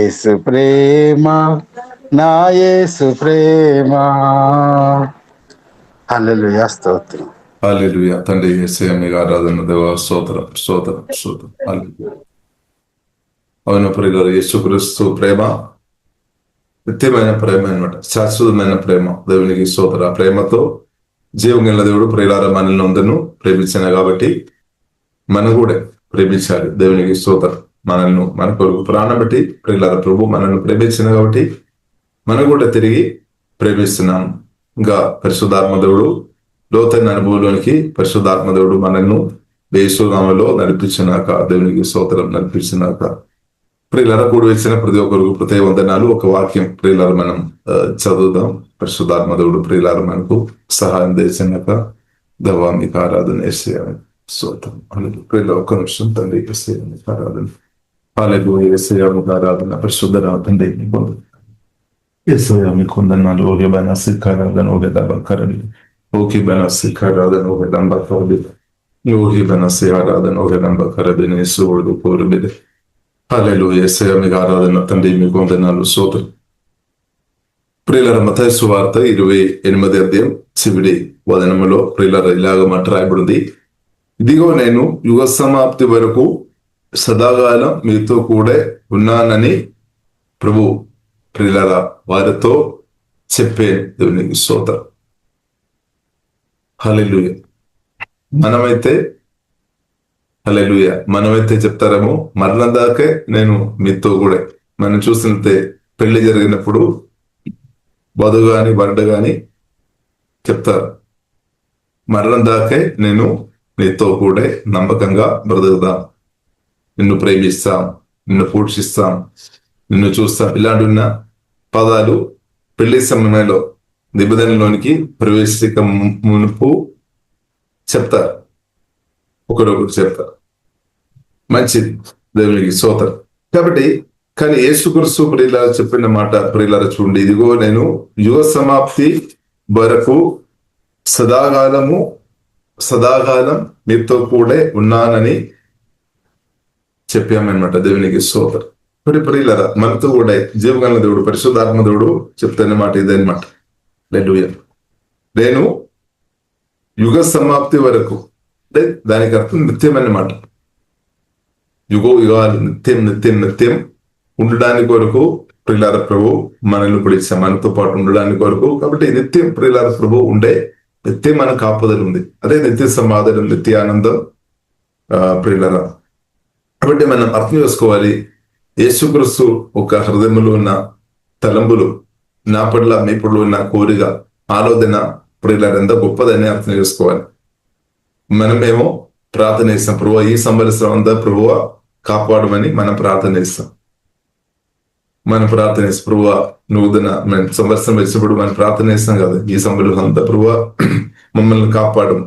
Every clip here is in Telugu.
యేసు ప్రేమ నా యేసు ప్రేమ. హల్లెలూయా, స్తోత్రం. హల్లెలూయా. తండ్రి యేసయ్య మీకు ఆరాధన, దేవా స్తోత్రం స్తోత్రం స్తోత్రం. హల్లెలూయా. అవును ప్రియులారా, యేసుక్రీస్తు ప్రేమ నిత్యమైన ప్రేమ అనమాట, శాశ్వతమైన ప్రేమ. దేవునికి స్తోత్రం. ఆ ప్రేమతో జీవం గల దేవుడు ప్రియులారా మనల్ని అందరిను ప్రేమించాను కాబట్టి మనం కూడా ప్రేమించాలి. దేవునికి స్తోత్రం. మనల్ని మన కొరకు ప్రాణం బట్టి ప్రియులారా ప్రభు మనల్ని ప్రేమించిన కాబట్టి మనం కూడా తిరిగి ప్రేమిస్తున్నాం. ఇంకా పరిశుద్ధాత్మ దేవుడు లోతైన అనుభవంలోనికి పరిశుద్ధాత్మ దేవుడు మనల్ని యేసునామములో నడిపించినాక, దేవునికి స్తోత్రం, నడిపించినాక ప్రియులారా కూడి వచ్చిన ప్రతి ఒక్కరికి ప్రతి వందనాలు. ఒక వాక్యం ప్రియులారా మనం చదువుదాం. పరిశుద్ధాత్మ దేవుడు ప్రియులారా మనకు సహాయం చేసినాక దవా మీకు ఆరాధన యేసయ్య స్తోత్రం. ప్రియుల ఒక్క నిమిషం తండ్రి యేసయ్య మీకు ఆరాధన. హల్లెలూయా. యేసయ్య మీకు ఆరాధన. పరిశుద్ధ తండ్రి మీకు యేసయ్య మీకు వందనాలు. ఓకే బన సిక్కారాధన, ఓకే దబకరని, ఓకే బన సిక్కారాధన, ఓకే దంబకరది, ఓకే బన సియారాధన, ఓకే దంబకరది యేసుడు కోరుబిది. హల్లెలూయా. యేసయ్య మీకు ఆరాధన. తండ్రి మీకు వందనాలు. స్తోత్రం. ప్రియులారా మత్తయి సువార్త 28వ అధ్యాయం చివరి వచనములో ప్రియులారా ఇలాగ మాట రాయబడింది. ఇదిగో నేను యుగ సమాప్తి వరకు సదాకాలం మీతో కూడా ఉన్నానని ప్రభు ప్రియులారా వారితో చెప్పే. దేవునికి స్తోత్రం. హల్లెలూయా. మనమైతే చెప్తారేమో మరణం దాకే నేను మీతో కూడా. మనం చూసినట్టే పెళ్లి జరిగినప్పుడు వధు గాని వరుడు గాని చెప్తారు, మరణం దాకే నేను నీతో కూడా నమ్మకంగా బ్రతుకుదాం, నిన్ను ప్రేమిస్తాం, నిన్ను పోషిస్తాం, నిన్ను చూస్తాం. ఇలాంటి ఉన్న పదాలు పెళ్లి సమయంలో నిబంధనలోనికి ప్రవేశిక మునుపు చెప్తారు, ఒకరొకరు చెప్తారు. మంచిది, దేవునికి స్తోత్రం. కాబట్టి కానీ యేసుక్రీస్తు ప్రియులారా చెప్పిన మాట ప్రియులారా చూడండి. ఇదిగో నేను యుగ సమాప్తి వరకు సదాకాలం మీతో కూడా ఉన్నానని చెప్పామన్నమాట. దేవునికి స్తోత్రం. ఇప్పుడు ప్రియులారా మనతో కూడా జీవగల దేవుడు పరిశుద్ధాత్మ దేవుడు చెప్తున్న మాట ఇదన్నమాట. హల్లెలూయా. నేను యుగ సమాప్తి వరకు అంటే దానికి అర్థం నిత్యమైన మాట. యుగాలు నిత్యం ఉండడానికి కొరకు ప్రియులార ప్రభు మనల్ని పిలిచాం, మనతో పాటు ఉండడానికి కొరకు. కాబట్టి నిత్యం ప్రియులార ప్రభు ఉండే నిత్యం మన కాపుదల ఉంది. అదే నిత్య సమాధానం, నిత్య ఆనందం ప్రియులార. కాబట్టి మనం అర్థం చేసుకోవాలి, యేసుక్రీస్తు ఒక హృదయంలో ఉన్న తలంబులు, నా పట్ల మీ పట్ల ఉన్న కోరిక, ఆలోచన ప్రియులార ఎంత గొప్పదని అర్థం చేసుకోవాలి. మనమేమో ప్రార్థన చేస్తాం, ప్రభువా ఈ సంవత్సరం అంతా ప్రభువా కాపాడమని మనం ప్రార్థన చేస్తాం. ప్రభువా నూతన సంవత్సరం వచ్చినప్పుడు మనం ప్రార్థన చేస్తాం కదా, ఈ సంవత్సరం అంతా ప్రభువా మమ్మల్ని కాపాడము.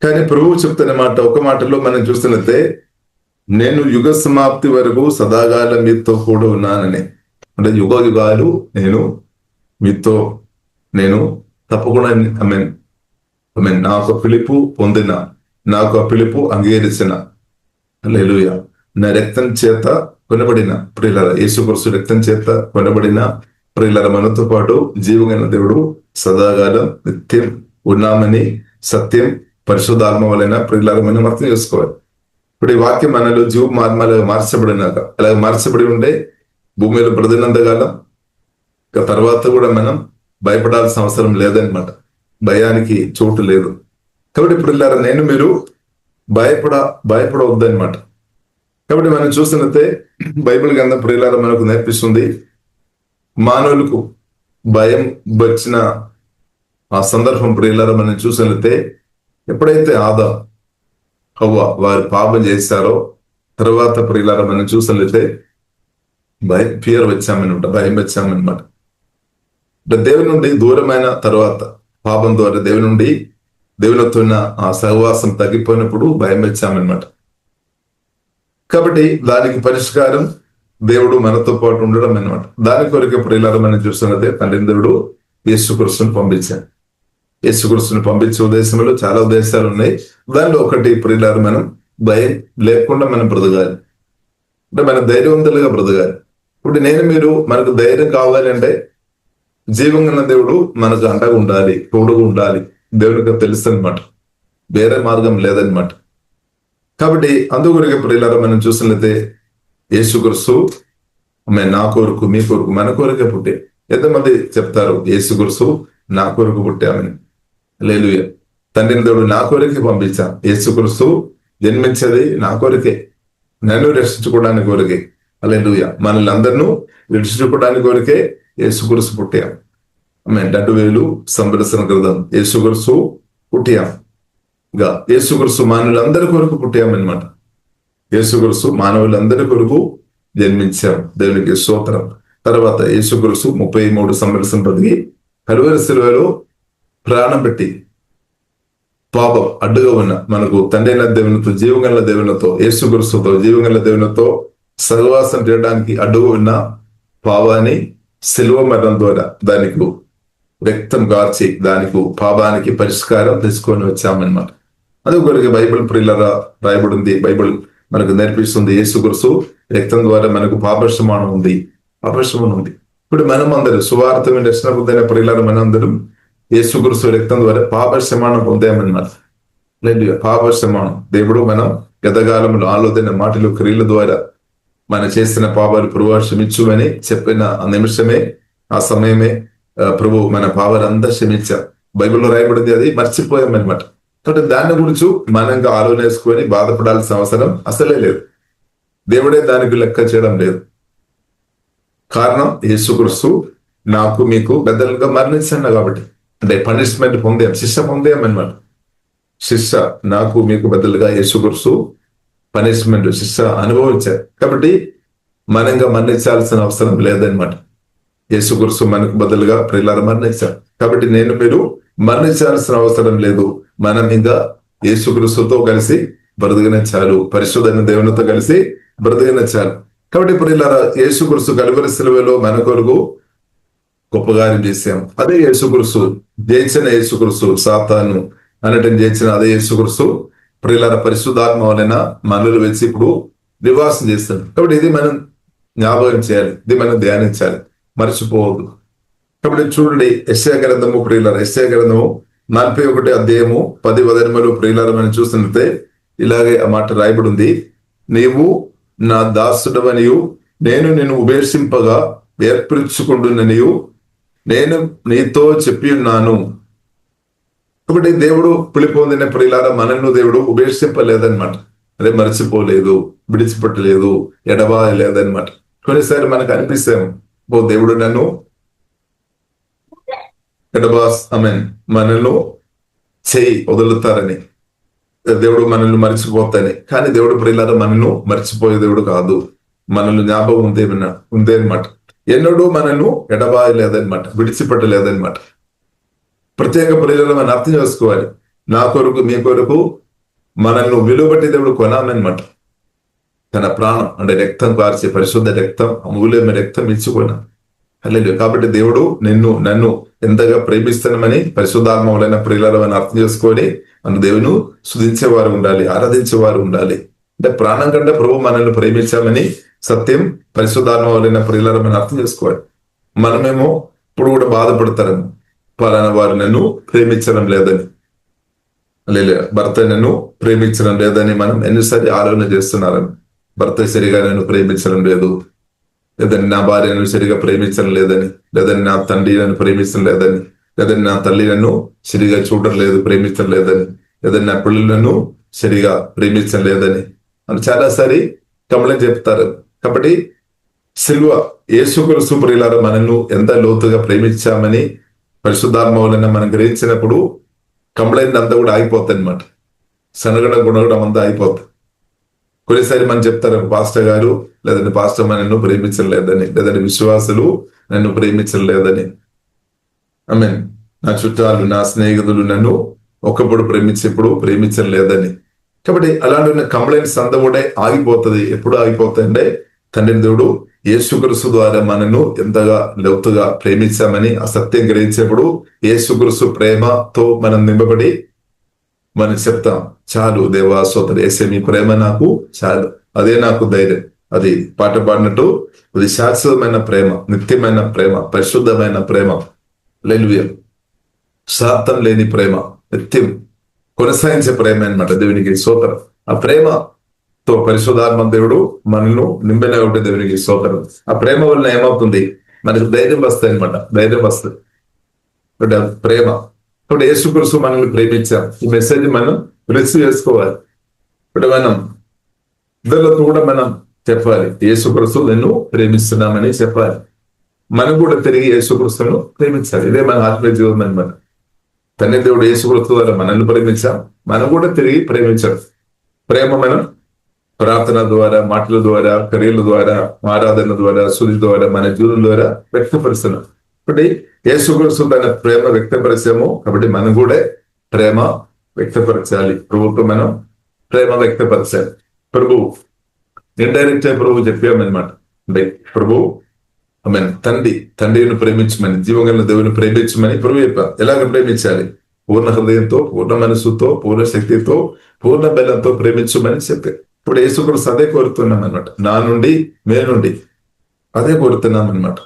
కానీ ప్రభువు చెప్తున్న మాట ఒక మాటలో మనం చూస్తున్నట్టే, నేను యుగ సమాప్తి వరకు సదాకాలం మీతో కూడా ఉన్నానని. అంటే యుగాలు నేను మీతో, నేను తప్పకుండా నాకు పిలుపు పొందిన, నాకు ఆ పిలుపు అంగీకరించిన, హల్లెలూయా, నా రక్తం చేత కొనబడిన ప్రియులారా, యేసుక్రీస్తు రక్తం చేత కొనబడిన ప్రియులారా మనతో పాటు జీవగల దేవుడు సదాకాలం నిత్యం ఉన్నామని సత్యం పరిశుద్ధాత్మ వలన ప్రియులారా మనం అర్థం చేసుకోవాలి. ఇప్పుడు ఈ వాక్యం మనలో జీవ మార్చబడినాక, అలాగే మార్చబడి ఉండే భూమిలో బ్రతికినంతకాలం తర్వాత కూడా మనం భయపడాల్సిన అవసరం లేదనమాట. భయానికి చోటు లేదు. కాబట్టి ప్రియులారా మీరు భయపడవద్దనమాట. కాబట్టి మనం చూసినట్టే బైబిల్ గ్రంథం ప్రియులారా మనకు నేర్పిస్తుంది, మానవులకు భయం వచ్చిన ఆ సందర్భం ప్రియులారా మనం చూసినట్టే, ఎప్పుడైతే ఆదాము హవ్వ వారు పాపం చేశారో తర్వాత ప్రియులారా మనం చూసినట్లయితే భయం వచ్చామన్నమాట. దేవుని నుండి దూరమైన తర్వాత పాపం ద్వారా దేవునితో ఉన్న ఆ సహవాసం తగ్గిపోయినప్పుడు భయం వచ్చామన్నమాట. కాబట్టి దానికి పరిష్కారం దేవుడు మనతో పాటు ఉండడం అన్నమాట. దాని కొరకు ప్రియులారా మనం చూస్తున్నదే తండ్రి దేవుడు యేసుక్రీస్తుని పంపించాడు. యేసుక్రీస్తుని పంపించే ఉద్దేశంలో చాలా ఉద్దేశాలు ఉన్నాయి. దానిలో ఒకటి ప్రియులారా మనం భయం లేకుండా మనం బ్రతకాలి. అంటే మన ధైర్యవంతులుగా బ్రతకాలి. ఇప్పుడు నేను మీరు మనకు ధైర్యం కావాలి అంటే జీవం ఉన్న దేవుడు మనకు అండగా ఉండాలి, తోడుగా ఉండాలి. దేవునికి తెలుసు అనమాట, వేరే మార్గం లేదనమాట. కాబట్టి అందుకొరకే ప్రియులారా మనం చూసినట్లయితే యేసుక్రీస్తు నా కొరకు, మీ కొరకు, మన కొరకే పుట్టే. ఎంతమంది చెప్తారు యేసుక్రీస్తు నా కొరకు పుట్టామని? హల్లెలూయా. తండ్రిని దేవుడు నా కొరకే పంపించా. యేసుక్రీస్తు జన్మించేది నా కొరకే, నన్ను రక్షించుకోవడానికి కొరకే. హల్లెలూయా. మనల్ని అందరినూ రక్షించుకోవడానికి కొరకే యేసుక్రీస్తు పుట్టాం. ఆమేన్. 2000 సంవత్సర క్రితం యేసుక్రీస్తు పుట్టాం. యేసుక్రీస్తు మానవులందరి కొరకు పుట్టామన్నమాట. యేసుక్రీస్తు మానవులందరి కొరకు జన్మించాం. దేవునికి స్తోత్రం. తర్వాత యేసుక్రీస్తు 33 సంవత్సరం బతికి కలువరి శిలువలో ప్రాణం పెట్టి పాపం అడ్డుగా ఉన్న మనకు తండ్రైన దేవునితో, జీవగల దేవునితో, యేసుక్రీస్తుతో, జీవగల దేవునితో సహవాసం చేయడానికి అడ్డుగా ఉన్న పాపాన్ని శిలువ మరణం ద్వారా దానికి రక్తం కార్చి దానికి పాపానికి పరిష్కారం తీసుకొని వచ్చామన్నమాట. అది కొరకు బైబిల్ ప్రియులరా రాయబడింది. బైబిల్ మనకు నేర్పిస్తుంది యేసుక్రీస్తు రక్తం ద్వారా మనకు పాపక్షమానం ఉంది, పాపక్షమానం ఉంది. ఇప్పుడు మనం అందరం సువార్త రక్షణ పొందిన ప్రియులరా మనందరం యేసుక్రీస్తు రక్తం ద్వారా పాపక్షమానం పొందామన్నమాట. లేదు పాపక్షమానం దేవుడు మనం గతకాలంలో ఆలోచన, మాటలు, క్రియల ద్వారా మనం చేసిన పాపాలు ప్రభు క్షమించుమని చెప్పిన ఆ నిమిషమే, ఆ సమయమే ప్రభు మన పాపాలంతా క్షమించా. బైబిల్లో రాయబడింది, అది మర్చిపోయామన్నమాట. కాబట్టి దాని గురించి మనంగా ఆలోచన వేసుకొని బాధపడాల్సిన అవసరం అసలే లేదు. దేవుడే దానికి లెక్క చేయడం లేదు. కారణం యేసుక్రీస్తు నాకు మీకు బదులుగా మరణించాను కాబట్టి, అంటే పనిష్మెంట్ పొందాం, శిక్ష పొందాం అన్నమాట. శిక్ష నాకు మీకు బదులుగా యేసుక్రీస్తు పనిష్మెంట్, శిక్ష అనుభవించారు. కాబట్టి మనంగా మరణించాల్సిన అవసరం లేదనమాట. యేసుక్రీస్తు మనకు బదులుగా ప్రియులారా మరణించారు. కాబట్టి నేను మీరు మరణించాల్సిన అవసరం లేదు. మనం ఇంకా యేసుక్రీస్తుతో కలిసి బ్రతికిన చాలు, పరిశుద్ధైన దేవునితో కలిసి బ్రతికిన చాలు. కాబట్టి ప్రియులారా యేసుక్రీస్తు కలువరి శిలువలో మన కొరకు గొప్ప కార్యం చేశాం. అదే యేసుక్రీస్తు జయించిన యేసుక్రీస్తు, సాతాను అనటం జయించిన అదే యేసుక్రీస్తు ప్రియులారా పరిశుద్ధాత్మ వలన మనలో వచ్చి ఇప్పుడు నివాసం చేస్తాడు. కాబట్టి ఇది మనం జ్ఞాపకం చేయాలి, ఇది మనం ధ్యానించాలి, మర్చిపోవద్దు. కాబట్టి చూడండి యెషయా గ్రంథము ప్రియులారా, యెషయా గ్రంథము 41 అధ్యాయము 10 వచనములు ప్రియులారా మనం చూసినట్లయితే ఇలాగే ఆ మాట రాయబడి ఉంది. నీవు నా దాసుడవనియు నేను నిన్ను ఉపేక్షింపగా ఏర్పరచుకుంటున్ననియు నేను నీతో చెప్పి ఉన్నాను. కాబట్టి దేవుడు పిలిపొందిన ప్రియులారా మనల్ని దేవుడు ఉపేక్షింపలేదన్నమాట. అదే మర్చిపోలేదు, విడిచిపెట్టలేదు, ఎడబాయలేదన్నమాట. కొన్నిసారి మనకు అనిపిస్తాము, ఓ దేవుడు నన్ను మనల్ని చెయ్యి వదులుతారని, దేవుడు మనల్ని మర్చిపోతాని. కానీ దేవుడు ప్రియులారా మనల్ని మర్చిపోయే దేవుడు కాదు, మనల్ని జ్ఞాపకం ఉందే అనమాట. ఎన్నడూ మనల్ని ఎడబాయలేదన్నమాట, విడిచిపెట్టలేదన్నమాట. ప్రత్యేక ప్రియులను మనం అర్థం చేసుకోవాలి. నా కొరకు, మీ కొరకు మనల్ని విలువబట్టి దేవుడు కొనాలన్నమాట. తన ప్రాణం అంటే రక్తం కార్చే పరిశుద్ధ రక్తం, అమూల్యమైన రక్తం ఇచ్చుకున్నా. హల్లెలూయా. కాబట్టి దేవుడు నన్ను ఎంతగా ప్రేమిస్తానమని పరిశుద్ధాత్మ వలన ప్రియులను అర్థం చేసుకొని మన దేవుని స్తుతించేవారు ఉండాలి, ఆరాధించేవారు ఉండాలి. అంటే ప్రాణం కంటే ప్రభు మనల్ని ప్రేమించామని సత్యం పరిశుద్ధాత్మ వలన ప్రియులను అర్థం చేసుకోవాలి. మనమేమో ఇప్పుడు కూడా బాధపడతారేమో, పలానా వారు నన్ను ప్రేమించడం లేదని, లేదా భర్త నన్ను ప్రేమించడం లేదని మనం ఎన్నిసార్లు ఆలోచన చేస్తున్నారని. భర్త సరిగా నన్ను ప్రేమించడం లేదు, లేదని నా భార్య నన్ను సరిగా ప్రేమించడం లేదని, లేదని నా తండ్రి నన్ను ప్రేమించడం లేదని, లేదని నా తల్లి నన్ను సరిగా చూడడం లేదు, ప్రేమించడం లేదని, లేదని నా పిల్లలు నన్ను సరిగా ప్రేమించడం లేదని అని చాలాసారి కంప్లైంట్ చెప్తారు. కాబట్టి సిల్వ యేసుక్రీస్తు ప్రియులారా మనల్ని ఎంత లోతుగా ప్రేమించామని పరిశుద్ధాత్మ వలన మనం గ్రహించినప్పుడు కంప్లైంట్ అంతా కూడా ఆగిపోతుంది అనమాట. సనగడం గుణగడం అంతా అయిపోతుంది. కొన్నిసారి మనం చెప్తారు, పాస్టర్ గారు లేదంటే పాస్టర్ నన్ను ప్రేమించడం లేదని, లేదంటే విశ్వాసులు నన్ను ప్రేమించడం లేదని, మీన్ నా చుట్టాలు, నా స్నేహితులు నన్ను ఒకప్పుడు ప్రేమించేప్పుడు ప్రేమించడం లేదని. కాబట్టి అలాంటి కంప్లైంట్స్ అంతా కూడా ఆగిపోతుంది. ఎప్పుడు ఆగిపోతాయి అంటే తండ్రి దేవుడు యేసుక్రీస్తు ద్వారా మనను ఎంతగా లోతుగా ప్రేమించామని ఆ సత్యం గ్రహించేప్పుడు యేసుక్రీస్తు ప్రేమతో మనం నింపబడి మనం చెప్తాం, చాలు దేవా స్తోత్రం యేసయ్య, మీ ప్రేమ నాకు చాలు, అదే నాకు ధైర్యం, అది పాట పాడినట్టు అది శాశ్వతమైన ప్రేమ, నిత్యమైన ప్రేమ, పరిశుద్ధమైన ప్రేమ. హల్లెలూయా. స్వార్థం లేని ప్రేమ, నిత్యం కొనసాగించే ప్రేమ అన్నమాట. దేవునికి స్తోత్రం. ఆ ప్రేమతో పరిశుద్ధాత్మ దేవుడు మనల్ని నింపిన ఒకటి. దేవునికి స్తోత్రం. ఆ ప్రేమ వలన ఏమవుతుంది? మనకు ధైర్యం వస్తాయి అన్నమాట. ధైర్యం వస్తుంది అంటే ప్రేమ. ఇప్పుడు యేసుక్రీస్తు మనల్ని ప్రేమించాం. ఈ మెసేజ్ మనం రిసీవ్ చేసుకోవాలి. ఇప్పుడు మనం ఇద్దరితో కూడా మనం చెప్పాలి, యేసుక్రీస్తు నిన్ను ప్రేమిస్తున్నామని చెప్పాలి. మనం కూడా తిరిగి యేసుక్రీస్తును ప్రేమించాలి. ఇదే మన ఆత్మీయ జీవితం అన్నమాట. తండ్రి దేవుడు యేసుక్రీస్తు ద్వారా మనల్ని ప్రేమించాం, మనం కూడా తిరిగి ప్రేమించాం. ప్రేమ మనం ప్రార్థన ద్వారా, మాటల ద్వారా, క్రియల ద్వారా, ఆరాధన ద్వారా, స్తుతి ద్వారా, మన జీవనం ద్వారా వ్యక్తపరుస్తున్నాం. కాబట్టి యేసుక్రీస్తు తన ప్రేమ వ్యక్తపరిచాము కాబట్టి మనం కూడా ప్రేమ వ్యక్తపరచాలి. ప్రభుత్వం మనం ప్రేమ వ్యక్తపరచాలి. ప్రభు ఇండైరెక్ట్ ప్రభు చెప్పామన్నమాట. అంటే ప్రభు తండ్రిని ప్రేమించమని, జీవగల దేవుని ప్రేమించమని ప్రభు చెప్పారు. ఎలాగ ప్రేమించాలి? పూర్ణ హృదయంతో, పూర్ణ మనసుతో, పూర్ణ శక్తితో, పూర్ణ బలంతో ప్రేమించమని చెప్పారు. ఇప్పుడు యేసుక్రీస్తు అదే కోరుతున్నాం అన్నమాట. నా నుండి, మే నుండి అదే కోరుతున్నాం అన్నమాట.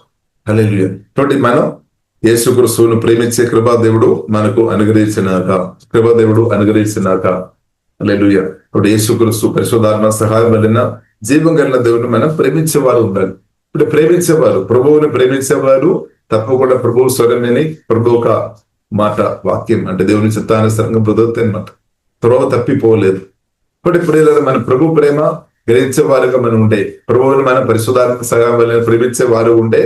హల్లెలూయా. కాబట్టి మనం యేసుక్రీస్తువును ప్రేమించే కృపాదేవుడు మనకు అనుగ్రహించినాక, కృపాదేవుడు అనుగ్రహించినాక. హల్లెలూయా. ఇప్పుడు యేసుక్రీస్తు పరిశుద్ధాత్మ సహాయం వలన జీవం కలిగిన దేవుని మనం ప్రేమించేవారు ఉండాలి. ఇప్పుడు ప్రేమించేవారు, ప్రభువుని ప్రేమించేవారు తప్పకుండా ప్రభువు స్వరం విని, ప్రభు ఒక మాట, వాక్యం అంటే దేవుని చిత్తానుసారంగా బ్రతుకుతాయి అన్నమాట. త్రోవ తప్పిపోలేదు. ఇప్పుడు మన ప్రభు ప్రేమ గ్రహించే వారుగా మనం ఉంటే, ప్రభువుని మనం పరిశుద్ధాత్మ సహాయం వలన ప్రేమించే వారు ఉంటే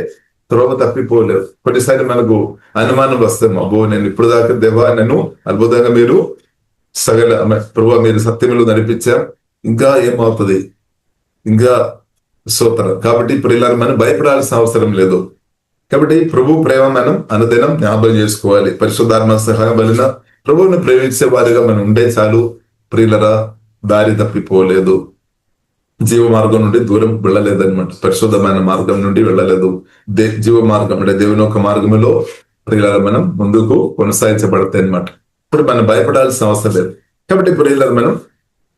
త్రోవ తప్పిపోలేదు. కొన్నిసారి మనకు అనుమానం వస్తాం, అబ్బో నేను ఇప్పుడు దాకా దేవా నన్ను అద్భుతంగా మీరు సగల ప్రభు మీరు సత్యములు నడిపించారు, ఇంకా ఏమవుతుంది, ఇంకా స్తోత్రం. కాబట్టి ఇప్పుడు ఇలా మనం భయపడాల్సిన అవసరం లేదు. కాబట్టి ప్రభు ప్రేమ మనం అనుదినం జ్ఞాపకం చేసుకోవాలి. పరిశుద్ధాత్మ సహాయం వలన ప్రభువుని ప్రేమించే వారిగా మనం ఉంటే చాలు. ప్రియులరా, దారి తప్పిపోలేదు, జీవ మార్గం నుండి దూరం వెళ్ళలేదన్నమాట. పరిశుద్ధమైన మార్గం నుండి వెళ్ళలేదు. జీవ మార్గం అంటే దేవుని యొక్క మార్గంలో ప్రియులరా మనం ముందుకు కొనసాగించబడతాయి అన్నమాట. ఇప్పుడు మనం భయపడాల్సిన అవసరం లేదు. కాబట్టి ప్రియులరా మనం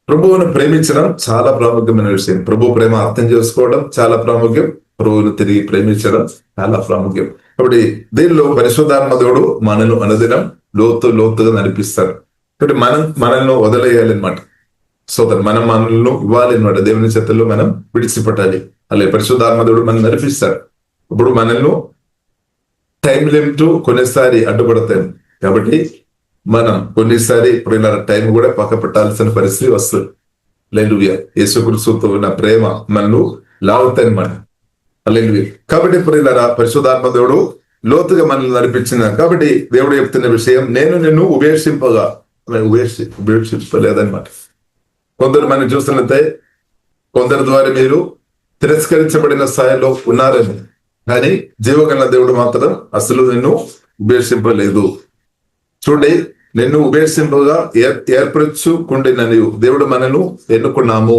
ప్రభువును ప్రేమించడం చాలా ప్రాముఖ్యమైన విషయం. ప్రభు ప్రేమ అర్థం చేసుకోవడం చాలా ప్రాముఖ్యం. ప్రభువును తిరిగి ప్రేమించడం చాలా ప్రాముఖ్యం. కాబట్టి దీనిలో పరిశుద్ధాత్మ దేవుడు మనల్ని అనుదినం లోతుగా నడిపిస్తాడు. కాబట్టి మనల్ని వదిలేయాలన్నమాట. మనం మనల్ని ఇవ్వాలి అనమాట. దేవుని చేతుల్లో మనం విడిచిపెట్టాలి. అలాగే పరిశుద్ధాత్మ దేవుడు మనం నడిపిస్తాడు. ఇప్పుడు మనల్ని టైం లిమిట్ కొన్నిసారి అడ్డుపడతాయి. కాబట్టి మనం కొన్నిసారి ఇప్పుడు టైం కూడా పక్క పెట్టాల్సిన పరిస్థితి వస్తుంది. హల్లెలూయా. యేసుక్రీస్తుతో ఉన్న ప్రేమ మనల్ని లాగుతాయి అన్నమాట. హల్లెలూయా. కాబట్టి ఇప్పుడు పరిశుద్ధాత్మ దేవుడు లోతుగా మనల్ని నడిపించిన కాబట్టి దేవుడు చెప్తున్న విషయం, నేను నిన్ను ఉపేక్షింపలేదన్నమాట. కొందరు మనం చూస్తున్నట్టే కొందరి ద్వారా మీరు తిరస్కరించబడిన స్థాయిలో ఉన్నారని, కానీ జీవగల దేవుడు మాత్రం అసలు నిన్ను ఉపేక్షింపలేదు. చూడండి, నిన్ను ఉపేక్షింపగా ఏర్పరచుకుండిన నీవు, దేవుడు మనను ఎన్నుకున్నాము,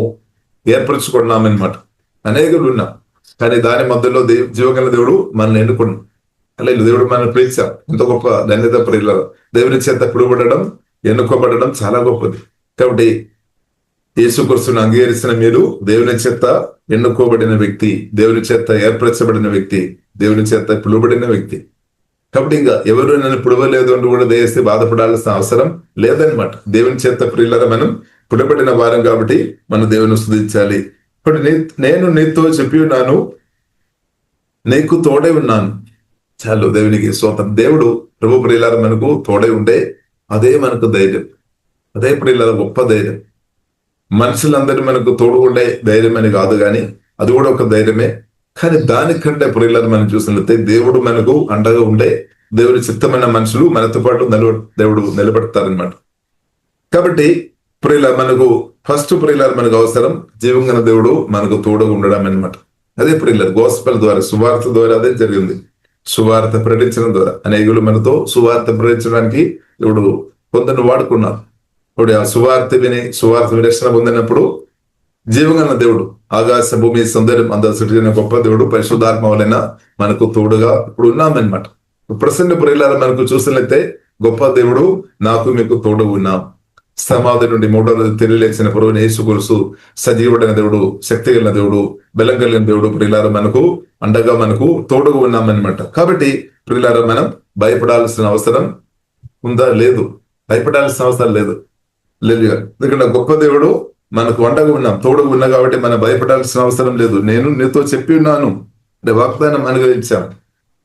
ఏర్పరచుకున్నామన్నమాట. అనేకులు ఉన్నాం, కానీ దాని మధ్యలో జీవగల దేవుడు మనల్ని ఎన్నుకున్నాం. అలా దేవుడు మనల్ని ప్రేమించాం. ఎంత గొప్ప ధన్యత ప్రియుల. దేవుని చేత పిలువబడడం, ఎన్నుకోబడడం చాలా గొప్పది. కాబట్టి యేసుక్రీస్తును అంగీకరిస్తున్న మీరు దేవుని చేత ఎన్నుకోబడిన వ్యక్తి, దేవుని చేత ఏర్పరచబడిన వ్యక్తి, దేవుని చేత పిలువబడిన వ్యక్తి. కాబట్టి ఇంకా ఎవరు నన్ను పిలవలేదు అని కూడా దయచేసి బాధపడాల్సిన అవసరం లేదనమాట. దేవుని చేత ప్రియులరా మనం పిలువబడిన వారం కాబట్టి మనం దేవుని స్తుతించాలి. ఇప్పుడు నేను నీతో చెప్పి ఉన్నాను, నీకు తోడే ఉన్నాను. చాలు, దేవునికి స్తోత్రం. దేవుడు ప్రభు ప్రియులారా మనకు తోడే ఉంటే అదే మనకు ధైర్యం, అదే ప్రియులారా గొప్ప ధైర్యం. మనుషులందరూ మనకు తోడు ఉండే ధైర్యం అని కాదు, కానీ అది కూడా ఒక ధైర్యమే. కానీ దానికంటే ప్రియులను మనం చూసినట్లయితే దేవుడు మనకు అండగా ఉండే, దేవుని చిత్తమైన మనుషులు మనతో పాటు దేవుడు నిలబడతారనమాట. కాబట్టి ప్రియుల మనకు ఫస్ట్ ప్రియులారు మనకు అవసరం జీవంగల దేవుడు మనకు తోడుగా ఉండడం అనమాట. అదే ప్రియులారు గోస్పెల్ ద్వారా, సువార్త ద్వారా అదే జరిగింది. సువార్త ప్రకటించడం ద్వారా అనేకులు మనతో సువార్త ప్రకటించడానికి దేవుడు కొందరు వాడుకున్నారు. ఇప్పుడు ఆ సువార్త విరక్షణ పొందినప్పుడు జీవగల దేవుడు ఆకాశ భూమి సౌందర్యం అంత సృష్టించిన గొప్ప దేవుడు పరిశుద్ధాత్మ వలన మనకు తోడుగా ఇప్పుడు ఉన్నామన్నమాట. ప్రసన్న ప్రియులారా మనకు చూసినట్లయితే గొప్ప దేవుడు నాకు మీకు తోడు ఉన్నాం. సమాధి నుండి మూడో రోజు తిరిగి లేచిన ప్రభువైన యేసుక్రీస్తు సజీవుడైన దేవుడు, శక్తి కలిగిన దేవుడు, బలం కలిగిన దేవుడు. ప్రియులారా మనకు అండగా మనకు తోడుగా ఉన్నామన్నమాట. కాబట్టి ప్రియులారా మనం భయపడాల్సిన అవసరం ఉందా? లేదు. భయపడాల్సిన అవసరం లేదు. లేదు, ఎందుకంటే గొప్ప దేవుడు మనకు అండగా ఉన్నాం, తోడుగా ఉన్నా కాబట్టి మనం భయపడాల్సిన అవసరం లేదు. నేను నీతో చెప్పి ఉన్నాను అంటే వాగ్దానం అనుగ్రహించాం.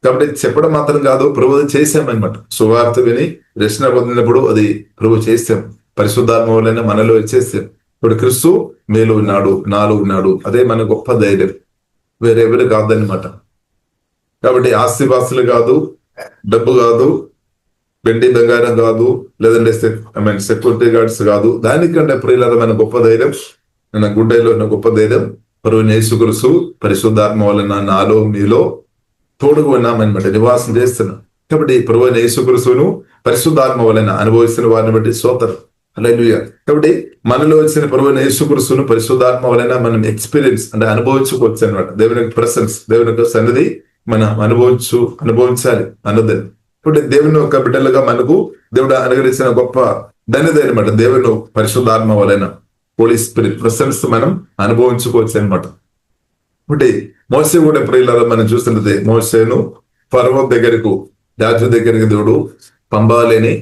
కాబట్టి చెప్పడం మాత్రం కాదు, ప్రభు చేశామన్నమాట. సువార్త విని రక్షణ పొందినప్పుడు అది ప్రభు చేశాం. పరిశుద్ధాత్మ వలన మనలో వచ్చేసాం. ఇప్పుడు క్రీస్తు మీలో ఉన్నాడు, నాలో ఉన్నాడు. అదే మన గొప్ప ధైర్యం, వేరెవరు కాదనమాట. కాబట్టి ఆస్తిపాస్తులు కాదు, డబ్బు కాదు, వెండి బంగారం కాదు, లేదంటే సెక్యూరిటీ గార్డ్స్ కాదు. దానికంటే ప్రియులారా మన గొప్ప ధైర్యం, మన గుండెలో ఉన్న గొప్ప ధైర్యం ప్రభువైన యేసుక్రీస్తు పరిశుద్ధాత్మ వలన నాలో మీలో తోడుగా ఉన్నామన్నమాట, నివాసం చేస్తున్నాం. కాబట్టి ప్రభువైన యేసుక్రీస్తును పరిశుద్ధాత్మ వలన అనుభవిస్తున్న వారిని బట్టి స్తోత్రం. హల్లెలూయా. కాబట్టి మనలో వచ్చిన ప్రభువైన యేసుక్రీస్తును పరిశుద్ధాత్మ వలన మనం ఎక్స్పీరియన్స్ అంటే అనుభవించుకోవచ్చు అనమాట. దేవుని యొక్క ప్రెసెన్స్, దేవుని యొక్క సన్నిధి మనం అనుభవించాలి అన్నదని. ఇప్పుడు దేవుని యొక్క బిడ్డలుగా మనకు దేవుడు అనుగ్రహించిన గొప్ప ధన్యత అనమాట. దేవుని పరిశుద్ధాత్మ వలన హోలీ స్పిరిట్ ప్రెసెన్స్ మనం అనుభవించుకోవచ్చు అనమాట. ఇప్పుడు మోసే కూడా ప్రియులారా మనం చూస్తున్నది, మోసేను ఫరో దగ్గరకు, రాజు దగ్గరికి దేవుడు పంపాలని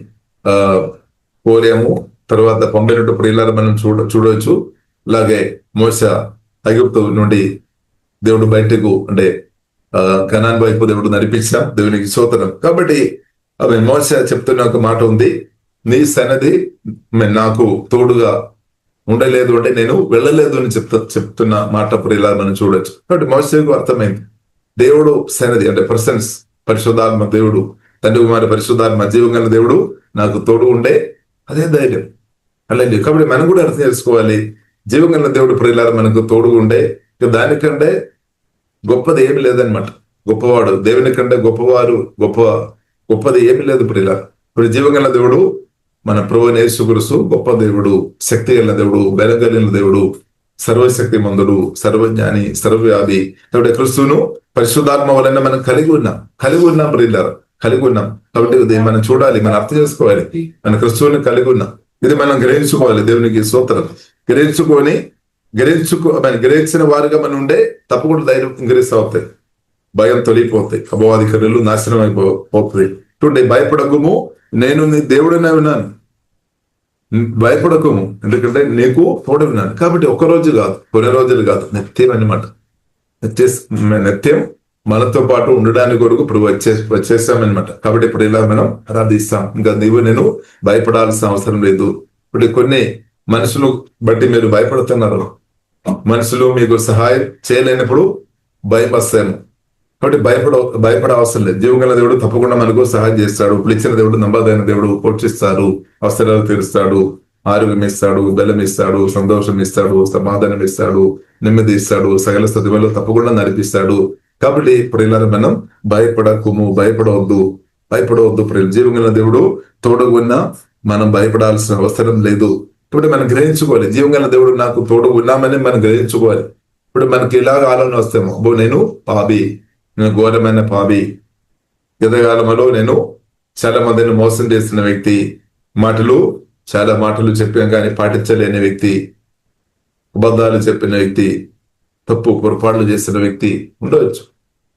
కోరాము. తర్వాత పంపినట్టు ప్రియులారా మనం చూడవచ్చు. అలాగే మోసే ఐగుప్తు నుండి దేవుడు బయటకు అంటే కనాన్ వైపు దేవుడు నడిపించాం. దేవునికి స్తోత్రం. కాబట్టి అవి మోసే చెప్తున్న ఒక మాట ఉంది, నీ సన్నది నాకు తోడుగా ఉండలేదు అంటే నేను వెళ్ళలేదు అని చెప్తున్న మాట ప్రియులా మనం చూడొచ్చు. కాబట్టి మోసేకు అర్థమైంది దేవుడు సన్నది అంటే పర్సన్స్, పరిశుద్ధాత్మ దేవుడు, తండ్రి కుమార పరిశుద్ధాత్మ జీవంగల దేవుడు నాకు తోడు ఉండే, అదే ధైర్యం. అలాగే కాబట్టి మనం కూడా అర్థం చేసుకోవాలి, జీవంగల దేవుడు ప్రియులారా మనకు తోడు ఉండే, దానికంటే గొప్పది ఏమి లేదనమాట. గొప్పవాడు దేవుని కంటే గొప్పది ఏమి లేదు ప్రియులారా. ఇప్పుడు జీవగల దేవుడు మన ప్రభువైన యేసుక్రీస్తు గొప్ప దేవుడు, శక్తి కలిగిన దేవుడు, బలం కలిగిన దేవుడు, సర్వశక్తి మందుడు, సర్వజ్ఞాని, సర్వవ్యాధి. కాబట్టి క్రీస్తును పరిశుద్ధాత్మ వలన మనం కలిగి ఉన్నాం ప్రియులారా, కలిగి ఉన్నాం. కాబట్టి ఇది మనం చూడాలి, మనం అర్థం చేసుకోవాలి. మన క్రీస్తుని కలిగి ఉన్నాం, ఇది మనం గ్రహించుకోవాలి. దేవునికి స్తోత్రం. గ్రహించిన వారిగా మనం ఉండే తప్పకుండా ధైర్యం ఇంక్రీస్ అవుతాయి, భయం తొలిగిపోతాయి, అపవాదికరులు నాశనం అయిపోతుంది. చూడండి, భయపడకము, నేను నీ దేవుడనే ఉన్నాను, భయపడకము, ఎందుకంటే నీకు తోడు ఉన్నాను. కాబట్టి ఒక రోజు కాదు, కొన్ని రోజులు కాదు, నిత్యం అన్నమాట. నిత్యం మనతో పాటు ఉండడానికి కొరకు ఇప్పుడు వచ్చేసామన్నమాట. కాబట్టి ఇప్పుడు ఇలా మనం ఆరాధిస్తాం. ఇంకా నేను భయపడాల్సిన అవసరం లేదు. ఇప్పుడు కొన్ని మనుషులు బట్టి మీరు భయపడుతున్నారు, మనుషులు మీకు సహాయం చేయలేనప్పుడు భయం వస్తాము. కాబట్టి భయపడ అవసరం లేదు. జీవగల దేవుడు తప్పకుండా మనకు సహాయం చేస్తాడు. పిలిచిన దేవుడు నమ్మదైన దేవుడు, పోషిస్తాడు, అవసరాలు తీరుస్తాడు, ఆరోగ్యం ఇస్తాడు, బలం ఇస్తాడు, సంతోషం ఇస్తాడు, సమాధానం ఇస్తాడు, నెమ్మది ఇస్తాడు, సకల స్థితిలో తప్పకుండా నడిపిస్తాడు. కాబట్టి ప్రియులారా మనం భయపడవద్దు ప్రియులు. జీవగల దేవుడు తోడుగున్నా మనం భయపడాల్సిన అవసరం లేదు. ఇప్పుడు మనం గ్రహించుకోవాలి, జీవంగల దేవుడు నాకు తోడు ఉన్నామని మనం గ్రహించుకోవాలి. ఇప్పుడు మనకి ఇలాగ ఆలోచన వస్తాము, అబ్బో నేను ఘోరమైన పాపి, గతకాలంలో నేను చాలా మందిని మోసం చేసిన వ్యక్తి, చాలా మాటలు చెప్పాం కానీ పాటించలేని వ్యక్తి, అబద్ధాలు చెప్పిన వ్యక్తి, తప్పు పొరపాట్లు చేసిన వ్యక్తి ఉండవచ్చు.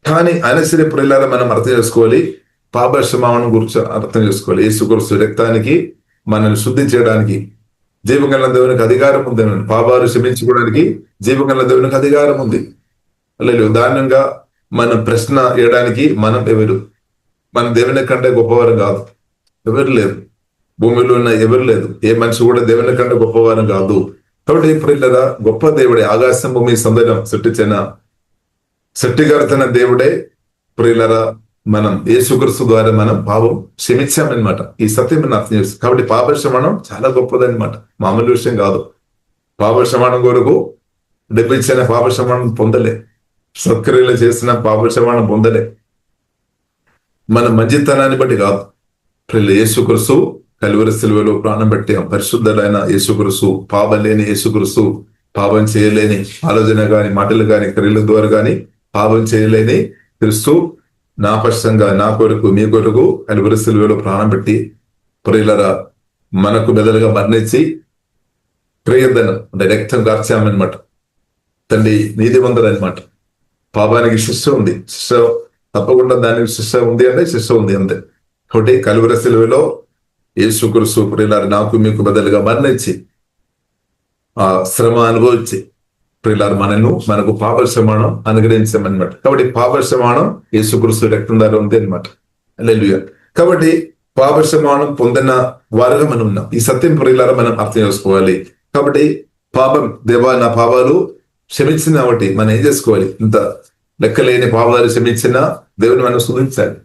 కానీ అనసరి ప్రియులారా మనం అర్థం చేసుకోవాలి, పాప క్షమాపణ గురించి అర్థం చేసుకోవాలి. యేసుక్రీస్తు రక్తానికి మనల్ని శుద్ధి చేయడానికి జీవగల దేవునికి అధికారం ఉంది. పాపాలు క్షమించుకోవడానికి జీవగల దేవునికి అధికారం ఉంది. అలాగే ఉదాహరణంగా మనం ప్రశ్న వేయడానికి మనం ఎవరు? మన దేవుని కంటే గొప్పవారు కాదు, ఎవరు లేరు, భూమిలో ఉన్న ఎవరు లేదు, ఏ మనిషి కూడా దేవుని కంటే గొప్పవారు కాదు. కాబట్టి ప్రియులారా గొప్ప దేవుడే, ఆకాశం భూమి సౌందర్యం సృష్టికర్తన దేవుడే ప్రియులారా. మనం యేసుక్రీస్తు ద్వారా మనం పాపం క్షమించామన్నమాట. ఈ సత్యం మనం అర్థం చేస్తాం. కాబట్టి పాప క్షమాపణం చాలా గొప్పదన్నమాట, మామూలు విషయం కాదు. పాప క్షమాపణం కొరకు డబ్బు ఇచ్చిన పాప క్షమాపణం పొందలే, సత్క్రియలు చేసిన పాప క్షమాపణం పొందలే, మన మంచితనాన్ని బట్టి కాదు. యేసుక్రీస్తు కలువరి సిలువలో ప్రాణం పెట్టాం. పరిశుద్ధుడైన యేసుక్రీస్తు, పాపం లేని యేసుక్రీస్తు, పాపం చేయలేని ఆలోచన గాని మాటలు గాని క్రియల ద్వారా గాని పాపం చేయలేని క్రీస్తు నా పక్షంగా, నా కొరకు, మీ కొరకు కలువరి సిలువలో ప్రాణం పెట్టి ప్రియులారా మనకు బెదలుగా మరణించి క్రియదనం అంటే రక్తం కార్చామన్నమాట. తండ్రి నీతిమంతుడు అనమాట. పాపానికి శిక్ష ఉంది, శిక్ష తప్పకుండా దానికి శిక్ష ఉంది అంటే శిక్ష ఉంది అంతే. కాబట్టి కలువరి శిలువలో యేసుక్రీస్తు ప్రియులారా నాకు మీకు బదులుగా మరణించి ఆ శ్రమ అనుభవించి ప్రియులారా మనకు పాప క్షమాణం అనుగ్రహించామన్నమాట. కాబట్టి పాప క్షమాణం యేసుక్రీస్తు రక్తం ద్వారా ఉంది అనమాట. హల్లెలూయా. కాబట్టి పాప క్షమాణం పొందిన వారుగా మనం ఉన్నాం. ఈ సత్యం ప్రియులారా మనం అర్థం చేసుకోవాలి. కాబట్టి పాపం, దేవా నా పాపాలు క్షమించిన కాబట్టి మనం ఏం చేసుకోవాలి? ఇంత లెక్కలేని పాపాలు క్షమించిన దేవుని మనం స్తుతించాలి.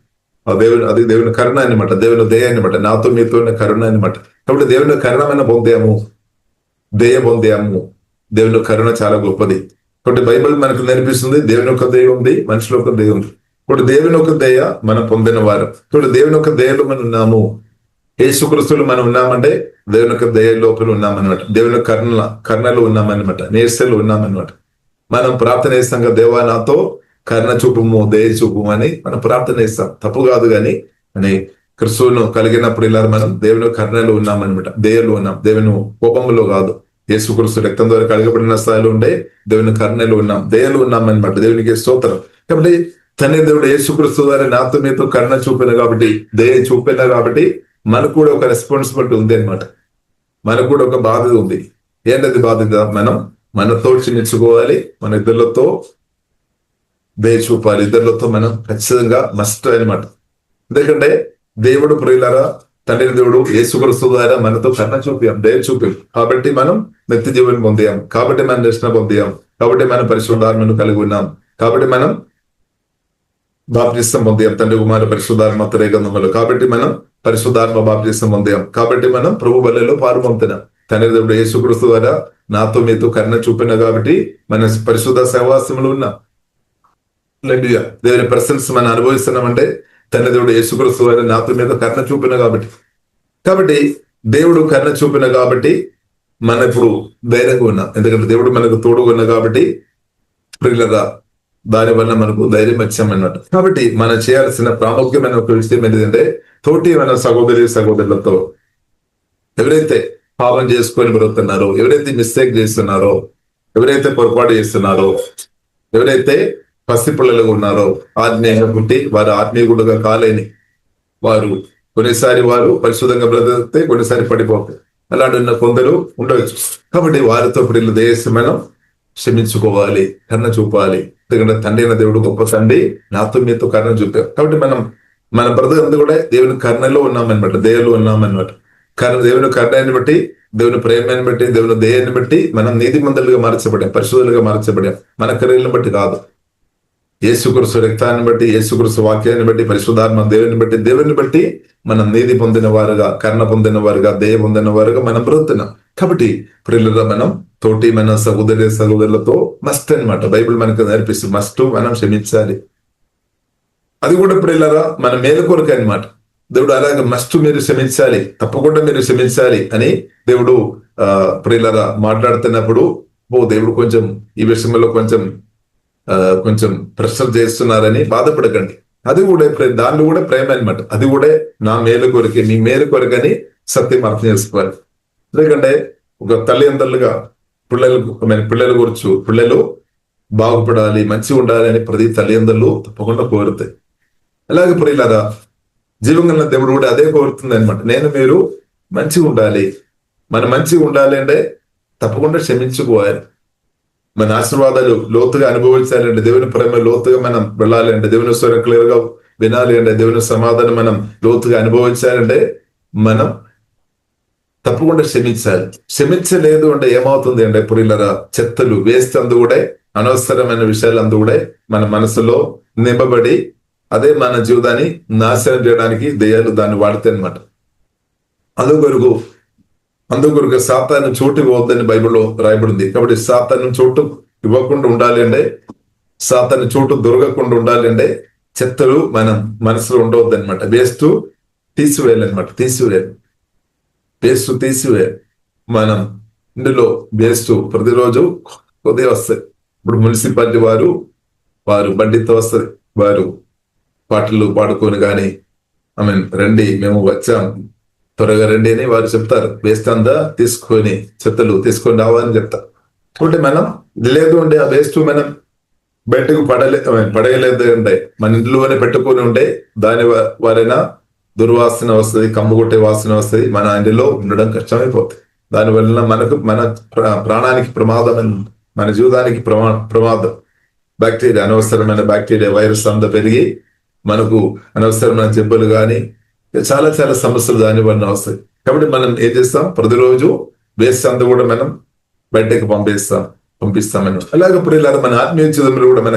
అది దేవుని కరుణ అనమాట, దేవుని దయ అనమాట, నాతో మీతో ఉన్న కరుణ అనమాట. కాబట్టి దేవుని కరుణమైన పొందాము, దయ పొందాము. దేవుని కరుణ చాలా గొప్పది. కాబట్టి బైబిల్ మనకు నేర్పిస్తుంది దేవుని యొక్క దయ ఉంది, మనుషుల యొక్క దయ ఉంది. ఇప్పుడు దేవుని యొక్క దయ మనం పొందిన వారు. ఇప్పుడు దేవుని యొక్క దయలో మనం ఉన్నాము. యేసుక్రీస్తులో మనం ఉన్నామంటే దేవుని యొక్క దయ లోపల ఉన్నామన్నమాట. దేవుని కరుణలో ఉన్నామన్నమాట, నేస్తలో ఉన్నామన్నమాట. మనం ప్రార్థన చేస్తాం, దేవా నాతో కరుణ చూపుము, దయ చూపుము అని మనం ప్రార్థన చేస్తాం. తప్పు కాదు కానీ అని క్రిస్తువును కలిగినప్పుడు ఇలా మనం దేవుని కరుణలో ఉన్నామన్నమాట, దయలో ఉన్నాం, దేవుని కోపంలో కాదు. యేసుక్రీస్తు రక్తం ద్వారా కలగబడిన స్థాయిలో ఉండే దేవుని కరుణలో ఉన్నాం, దయలో ఉన్నామన్నమాట. దేవునికి స్తోత్రం. కాబట్టి తండ్రి దేవుడు యేసుక్రీస్తు ద్వారా నాతో మీతో కరుణ చూపిన కాబట్టి, దయ చూపిన కాబట్టి మనకు కూడా ఒక రెస్పాన్సిబిలిటీ ఉంది అనమాట. మనకు కూడా ఒక బాధ్యత ఉంది. ఏంటది బాధ్యత? మనం మనతో క్షమించుకోవాలి, మన ఇద్దరితో దయ చూపాలి, ఇద్దరితో మనం ఖచ్చితంగా మస్ట్ అనమాట. ఎందుకంటే దేవుడు ప్రియులారా, తండ్రి దేవుడు యేసుక్రీస్తు ద్వారా మనతో కరుణ చూపాం, దయ చూపాం. కాబట్టి మనం నిత్య జీవనం పొందాం, కాబట్టి మనం రక్షణ పొందాం, కాబట్టి మనం పరిశుద్ధాత్మను కలిగి ఉన్నాం, కాబట్టి మనం బాప్తిస్తం పొందాం తండ్రి కుమార పరిశుద్ధాత్మ త్రియేకత్వములో. కాబట్టి మనం పరిశుద్ధాత్మ బాప్తిస్తం పొందాం, కాబట్టి మనం ప్రభు బలిలో పాలు పొందుతున్నాం. తండ్రి దేవుడు యేసుక్రీస్తు ద్వారా నాతో మీతో కరుణ చూపిన కాబట్టి మన పరిశుద్ధ సహవాసములు ఉన్నాం. దేవుని ప్రశంస మనం అనుభవిస్తున్నామంటే తండ్రి దేవుడు యేసుక్రీస్తు ద్వారా నాతో మీద కరుణ చూపిన కాబట్టి దేవుడు కరుణ చూపిన కాబట్టి మనం ఇప్పుడు ధైర్యంగా ఉన్నాం. ఎందుకంటే దేవుడు మనకు తోడుగా ఉన్నా కాబట్టి ప్రియులరా దాని వల్ల మనకు ధైర్యం వచ్చామన్నట్టు. కాబట్టి మనం చేయాల్సిన ప్రాముఖ్యమైన ఒక విషయం ఏంటంటే తోటి మన సహోదరులతో ఎవరైతే పాపం చేసుకొని బ్రతుకుతున్నారో, ఎవరైతే మిస్టేక్ చేస్తున్నారో, ఎవరైతే పొరపాటు చేస్తున్నారో, ఎవరైతే పసిపిల్లలుగా ఉన్నారో, ఆత్మీయంగా పుట్టి వారు ఆత్మీయుడుగా కాలేని వారు, కొన్నిసారి వారు పరిశుద్ధంగా బ్రతికితే కొన్నిసారి పడిపోతారు. అలాంటి ఉన్న కొందరు ఉండవచ్చు. కాబట్టి వారితో ప్రియులు దేశం మనం క్షమించుకోవాలి, కరుణ చూపాలి. ఎందుకంటే తండ్రి అయిన దేవుడు గొప్ప తండ్రి, నాతో మీతో కరుణ చూపారు. కాబట్టి మన బ్రతుకంతా కూడా దేవుని కరుణలో ఉన్నామన్నమాట, దయలో ఉన్నామన్నమాట. దేవుని కరుణని బట్టి, దేవుని ప్రేమని బట్టి, దేవుని దయాన్ని బట్టి మనం నీతిమంతులుగా మార్చబడాం, పరిశుద్ధులుగా మార్చబడాం. మన క్రియలను బట్టి కాదు, యేసుక్రీస్తు రక్తాన్ని బట్టి, యేసుక్రీస్తు వాక్యాన్ని బట్టి, పరిశుద్ధాత్మ దేవుని బట్టి మనం నీతి పొందిన వారుగా, కరుణ పొందిన వారుగా, దయ పొందిన వారుగా మనం బ్రతుకుతున్నాం. కాబట్టి ప్రియులుగా మనం తోటి మన సహోదరులతో మస్ట్ అనమాట. బైబిల్ మనకు నేర్పిస్తుంది, మస్ట్ మనం క్షమించాలి. అది కూడా ప్రియులరా మన మేలు కొరకు అనమాట. దేవుడు అలాగే మస్ట్ మీరు క్షమించాలి, తప్పకుండా మీరు క్షమించాలి అని దేవుడు ప్రియులరా మాట్లాడుతున్నప్పుడు దేవుడు కొంచెం ఈ విషయంలో కొంచెం ప్రెషర్ చేస్తున్నారని బాధపడకండి. అది కూడా దానిలో కూడా ప్రేమ అనమాట. అది కూడా నా మేలు కొరకే, మీ మేలు కొరకని సత్యం అర్థం చేసుకోవాలి. ఎందుకంటే ఒక తల్లిదండ్రులుగా పిల్లల గురించి, పిల్లలు బాగుపడాలి, మంచిగా ఉండాలి అని ప్రతి తల్లిదండ్రులు తప్పకుండా కోరుతాయి. అలాగే ప్రియులారా జీవంగా దేవుడు కూడా అదే కోరుతుంది అనమాట. మీరు మంచిగా ఉండాలి, మనం మంచిగా ఉండాలి అంటే తప్పకుండా క్షమించుకోవాలి. మన ఆశీర్వాదాలు లోతుగా అనుభవించాలంటే, దేవుని ప్రేమ లోతుగా మనం వెళ్ళాలి అంటే, దేవుని స్వరం క్లియర్ గా వినాలి అంటే, దేవుని సమాధానం మనం లోతుగా అనుభవించాలంటే మనం తప్పకుండా క్షమించాలి. క్షమించలేదు అంటే ఏమవుతుంది అంటే ప్రియులరా, చెత్తలు వేస్ట్ అందు కూడా, అనవసరమైన విషయాలు అందు కూడా మన మనసులో నింపబడి అదే మన జీవితాన్ని నాశనం చేయడానికి దెయ్యాలు దాన్ని వాడతాయి అనమాట. అందుకొరకు సాతాను చోటు ఇవ్వద్దని బైబిల్లో రాయబడింది. కాబట్టి సాతాను చోటు ఇవ్వకుండా ఉండాలి అంటే, సాతాను చోటు దొరకకుండా ఉండాలి అంటే చెత్తలు మనం మనసులో ఉండవద్దు అనమాట. వేస్ట్ తీసివేయాలన్నమాట, తీసివేయాలి. మనం ఇందులో వేస్ట్ ప్రతిరోజు కొద్దిగా వస్తాయి. ఇప్పుడు మున్సిపాలిటీ వారు బండితో వస్తుంది, వారు పాటలు పాడుకొని కానీ రండి మేము వచ్చాం, త్వరగా రండి అని వారు చెప్తారు. వేస్ట్ అంతా తీసుకొని చెత్తలు తీసుకొని రావాలని చెప్తారు. కాబట్టి మనం లేదు ఉండే ఆ వేస్ట్ మనం బయటకు పడేయలేదు అంటే మన ఇంట్లోనే పెట్టుకొని ఉంటే దాని వలన దుర్వాసన వస్తుంది, కమ్ము కొట్టే వాసన వస్తుంది, మన ఇంటిలో ఉండడం కష్టమైపోతుంది. దాని వలన మన ప్రాణానికి ప్రమాదం, మన జీవితానికి ప్రమాదం. బ్యాక్టీరియా, అనవసరమైన బ్యాక్టీరియా, వైరస్ అంతా పెరిగి మనకు అనవసరమైన జబ్బులు కానీ చాలా చాలా సమస్యలు దాని వలన వస్తాయి. కాబట్టి మనం ఏం చేస్తాం, ప్రతిరోజు వేస్ట్ అంతా కూడా మనం బయటకు పంపిస్తామని. అలాగే ప్రియులారా, మన ఆత్మీయ జీవితంలో కూడా మన